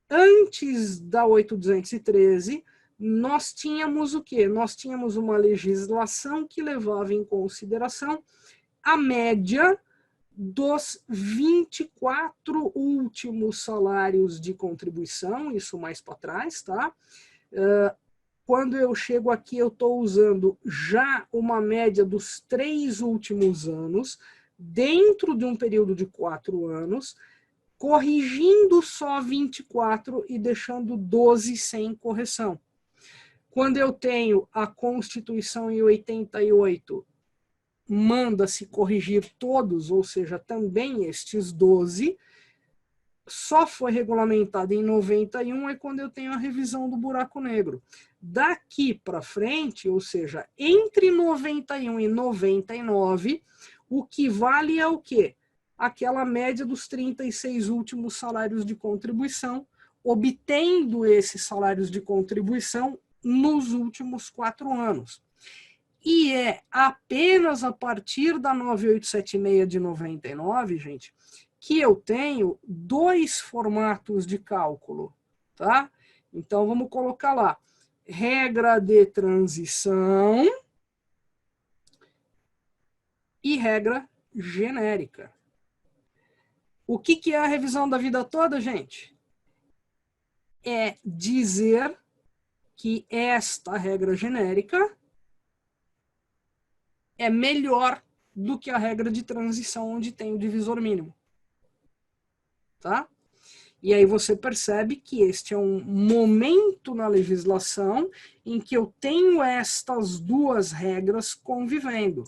A: antes da 8213, nós tínhamos o quê? Nós tínhamos uma legislação que levava em consideração a média dos 24 últimos salários de contribuição, isso mais para trás, tá? Quando eu chego aqui, eu estou usando já uma média dos 3 últimos anos, dentro de um período de 4 anos, corrigindo só 24 e deixando 12 sem correção. Quando eu tenho a Constituição em 88, manda-se corrigir todos, ou seja, também estes 12, só foi regulamentado em 91, é quando eu tenho a revisão do buraco negro. Daqui para frente, ou seja, entre 91 e 99, o que vale é o quê? Aquela média dos 36 últimos salários de contribuição, obtendo esses salários de contribuição nos últimos 4 anos. E é apenas a partir da 9876 de 99, gente, que eu tenho 2 formatos de cálculo, tá? Então, vamos colocar lá, regra de transição e regra genérica. O que é a revisão da vida toda, gente? É dizer que esta regra genérica é melhor do que a regra de transição, onde tem o divisor mínimo. Tá? E aí você percebe que este é um momento na legislação em que eu tenho estas 2 regras convivendo.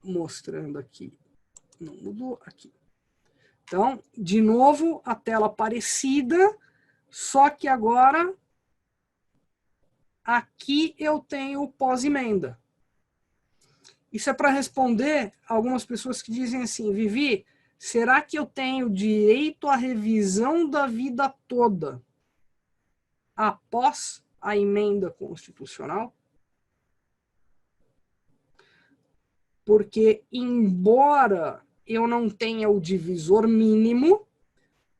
A: Mostrando aqui. Não mudou aqui. Então, de novo, a tela parecida, só que agora aqui eu tenho o pós-emenda. Isso é para responder algumas pessoas que dizem assim, Vivi, será que eu tenho direito à revisão da vida toda após a emenda constitucional? Porque, embora eu não tenha o divisor mínimo,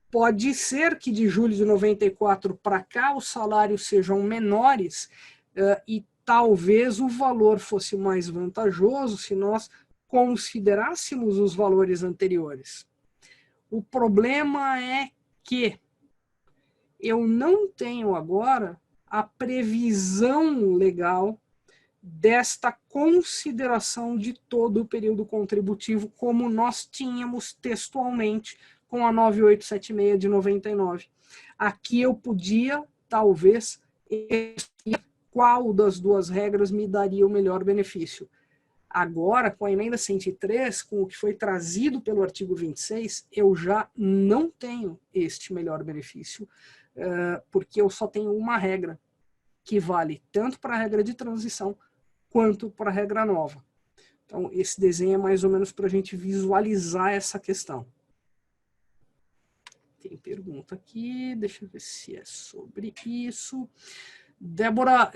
A: pode ser que de julho de 94 para cá os salários sejam menores e talvez o valor fosse mais vantajoso se nós considerássemos os valores anteriores. O problema é que eu não tenho agora a previsão legal desta consideração de todo o período contributivo como nós tínhamos textualmente com a 9876 de 99. Aqui eu podia, talvez, qual das 2 regras me daria o melhor benefício. Agora, com a emenda 103, com o que foi trazido pelo artigo 26, eu já não tenho este melhor benefício, porque eu só tenho uma regra, que vale tanto para a regra de transição, quanto para a regra nova. Então, esse desenho é mais ou menos para a gente visualizar essa questão. Tem pergunta aqui, deixa eu ver se é sobre isso. Débora,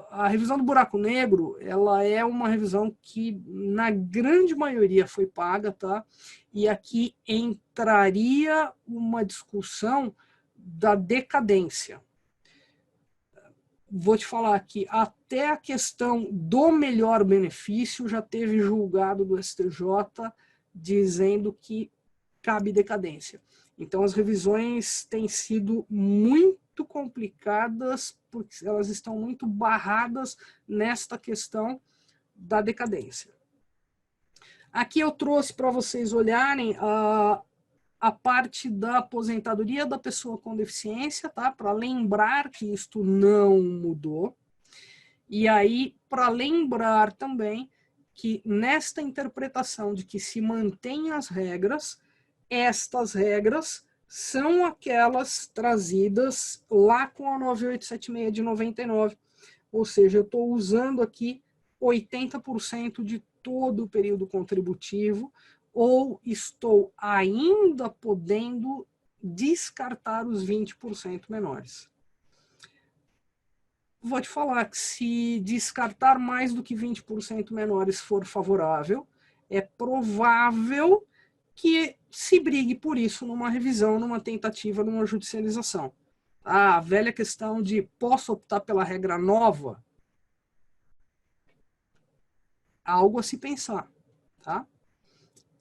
A: a revisão do buraco negro, ela é uma revisão que, na grande maioria, foi paga, tá? E aqui entraria uma discussão da decadência. Vou te falar aqui, até a questão do melhor benefício já teve julgado do STJ dizendo que cabe decadência. Então, as revisões têm sido muito complicadas, porque elas estão muito barradas nesta questão da decadência. Aqui eu trouxe para vocês olharem a parte da aposentadoria da pessoa com deficiência, tá? Para lembrar que isto não mudou. E aí, para lembrar também que nesta interpretação de que se mantém as regras, estas regras são aquelas trazidas lá com a 9876 de 99. Ou seja, eu estou usando aqui 80% de todo o período contributivo, ou estou ainda podendo descartar os 20% menores. Vou te falar que se descartar mais do que 20% menores for favorável, é provável que se brigue por isso numa revisão, numa tentativa, numa judicialização. A velha questão de posso optar pela regra nova? Algo a se pensar, tá?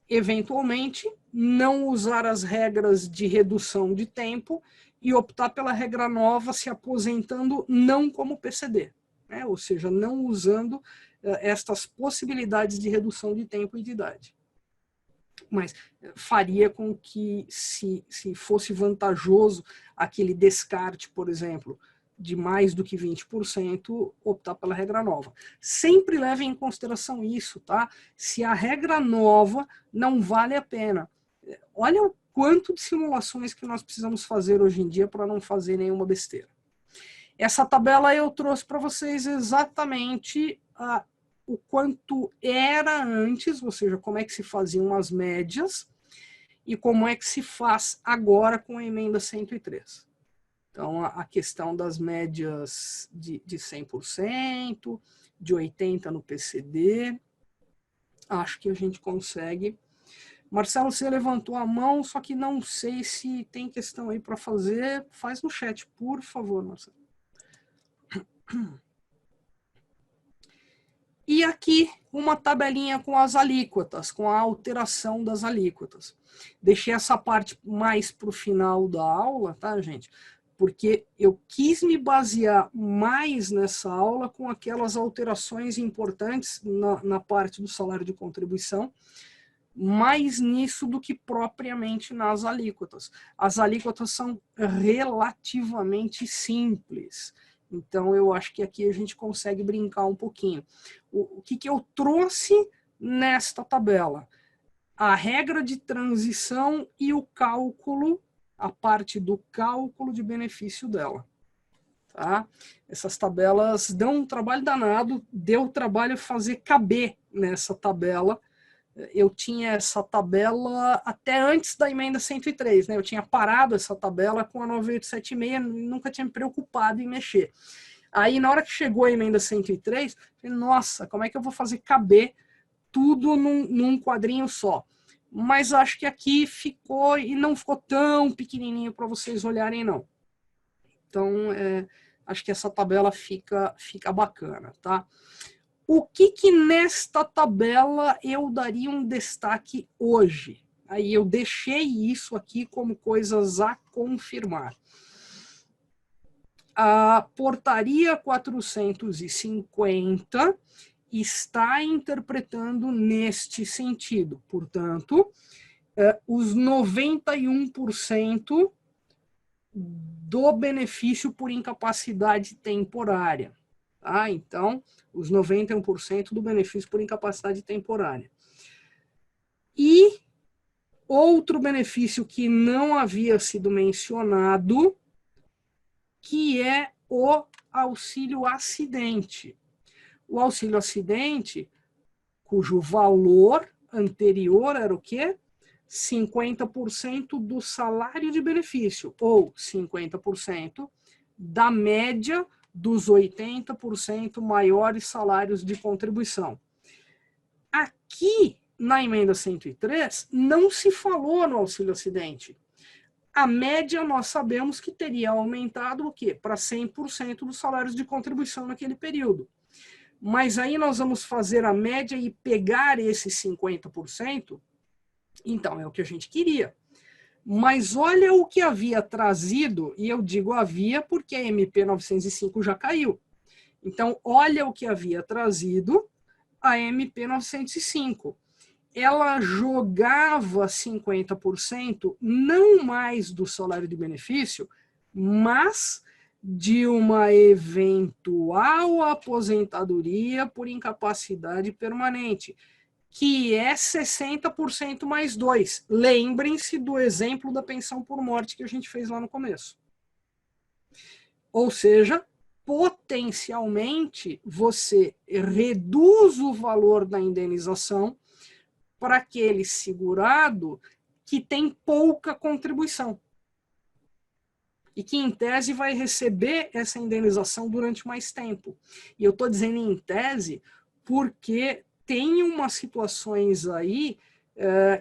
A: Eventualmente, não usar as regras de redução de tempo e optar pela regra nova se aposentando não como PCD, né? Ou seja, não usando estas possibilidades de redução de tempo e de idade. Mas faria com que, se fosse vantajoso aquele descarte, por exemplo, de mais do que 20%, optar pela regra nova. Sempre levem em consideração isso, tá? Se a regra nova não vale a pena. Olha o quanto de simulações que nós precisamos fazer hoje em dia para não fazer nenhuma besteira. Essa tabela eu trouxe para vocês exatamente o quanto era antes, ou seja, como é que se faziam as médias e como é que se faz agora com a emenda 103. Então, a questão das médias de 100%, de 80% no PCD, acho que a gente consegue. Marcelo, você levantou a mão, só que não sei se tem questão aí para fazer. Faz no chat, por favor, Marcelo. E aqui, uma tabelinha com as alíquotas, com a alteração das alíquotas. Deixei essa parte mais para o final da aula, tá, gente? Porque eu quis me basear mais nessa aula com aquelas alterações importantes na parte do salário de contribuição, mais nisso do que propriamente nas alíquotas. As alíquotas são relativamente simples, então eu acho que aqui a gente consegue brincar um pouquinho. O que eu trouxe nesta tabela? A regra de transição e o cálculo, a parte do cálculo de benefício dela. Tá? Essas tabelas dão um trabalho danado, deu trabalho fazer caber nessa tabela. Eu tinha essa tabela até antes da emenda 103, né? Eu tinha parado essa tabela com a 9876, nunca tinha me preocupado em mexer. Aí, na hora que chegou a emenda 103, eu falei, nossa, como é que eu vou fazer caber tudo num quadrinho só? Mas acho que aqui ficou, e não ficou tão pequenininho para vocês olharem, não. Então, acho que essa tabela fica bacana, tá? O que nesta tabela eu daria um destaque hoje? Aí eu deixei isso aqui como coisas a confirmar. A portaria 450 está interpretando neste sentido. Portanto, os 91% do benefício por incapacidade temporária. Tá? Então, os 91% do benefício por incapacidade temporária. E outro benefício que não havia sido mencionado, que é o auxílio acidente. O auxílio acidente, cujo valor anterior era o quê? 50% do salário de benefício, ou 50% da média dos 80% maiores salários de contribuição. Aqui, na emenda 103, não se falou no auxílio acidente. A média, nós sabemos que teria aumentado o quê? Para 100% dos salários de contribuição naquele período. Mas aí nós vamos fazer a média e pegar esses 50%, então é o que a gente queria. Mas olha o que havia trazido, e eu digo havia porque a MP 905 já caiu. Então, olha o que havia trazido a MP 905. Ela jogava 50% não mais do salário de benefício, mas de uma eventual aposentadoria por incapacidade permanente, que é 60% mais 2. Lembrem-se do exemplo da pensão por morte que a gente fez lá no começo. Ou seja, potencialmente, você reduz o valor da indenização para aquele segurado que tem pouca contribuição. E que, em tese, vai receber essa indenização durante mais tempo. E eu estou dizendo em tese porque tem umas situações aí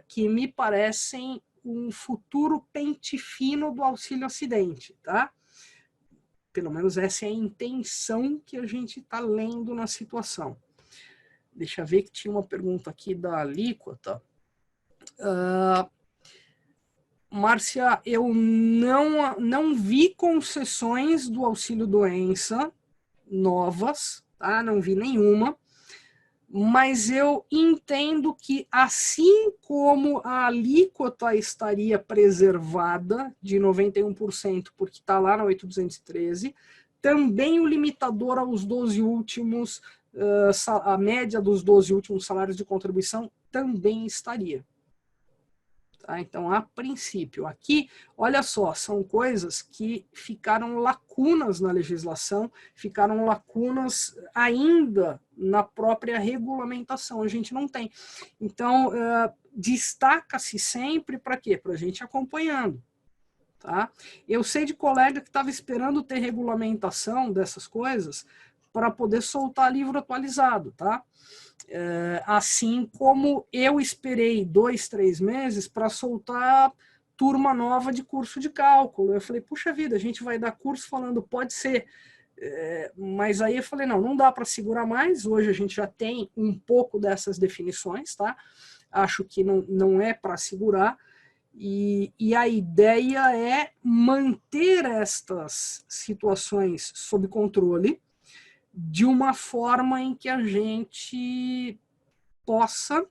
A: que me parecem um futuro pente fino do auxílio acidente, tá? Pelo menos essa é a intenção que a gente está lendo na situação. Deixa eu ver que tinha uma pergunta aqui da alíquota. Márcia, eu não vi concessões do auxílio-doença novas, tá? Não vi nenhuma, mas eu entendo que assim como a alíquota estaria preservada de 91%, porque está lá na 8.213, também o limitador aos 12 últimos, a média dos 12 últimos salários de contribuição também estaria. Tá? Então, a princípio, aqui, olha só, são coisas que ficaram lacunas na legislação, ficaram lacunas ainda na própria regulamentação, a gente não tem. Então, destaca-se sempre para quê? Para a gente acompanhando. Tá? Eu sei de colega que estava esperando ter regulamentação dessas coisas para poder soltar livro atualizado, tá? Assim como eu esperei 2, 3 meses para soltar turma nova de curso de cálculo. Eu falei, puxa vida, a gente vai dar curso falando pode ser, mas aí eu falei, não dá para segurar mais, hoje a gente já tem um pouco dessas definições, tá? Acho que não é para segurar, e a ideia é manter estas situações sob controle de uma forma em que a gente possa,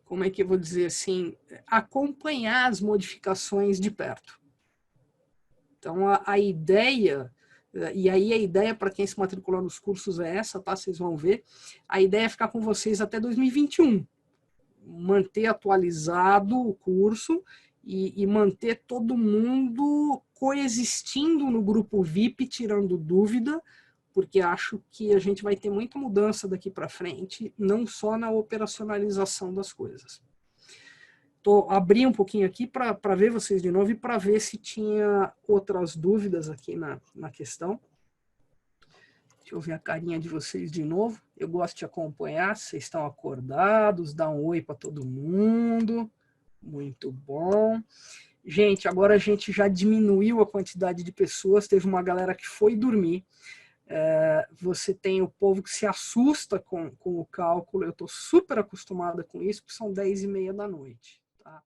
A: como é que eu vou dizer assim, acompanhar as modificações de perto. Então, a ideia, e aí a ideia para quem se matricular nos cursos é essa, tá? Vocês vão ver. A ideia é ficar com vocês até 2021. Manter atualizado o curso e manter todo mundo coexistindo no grupo VIP, tirando dúvida, porque acho que a gente vai ter muita mudança daqui para frente, não só na operacionalização das coisas. Abri um pouquinho aqui para ver vocês de novo e para ver se tinha outras dúvidas aqui na questão. Deixa eu ver a carinha de vocês de novo. Eu gosto de acompanhar, vocês estão acordados, dá um oi para todo mundo. Muito bom. Gente, agora a gente já diminuiu a quantidade de pessoas, teve uma galera que foi dormir. Você tem o povo que se assusta com o cálculo, eu estou super acostumada com isso, porque são 10h30 da noite. Tá?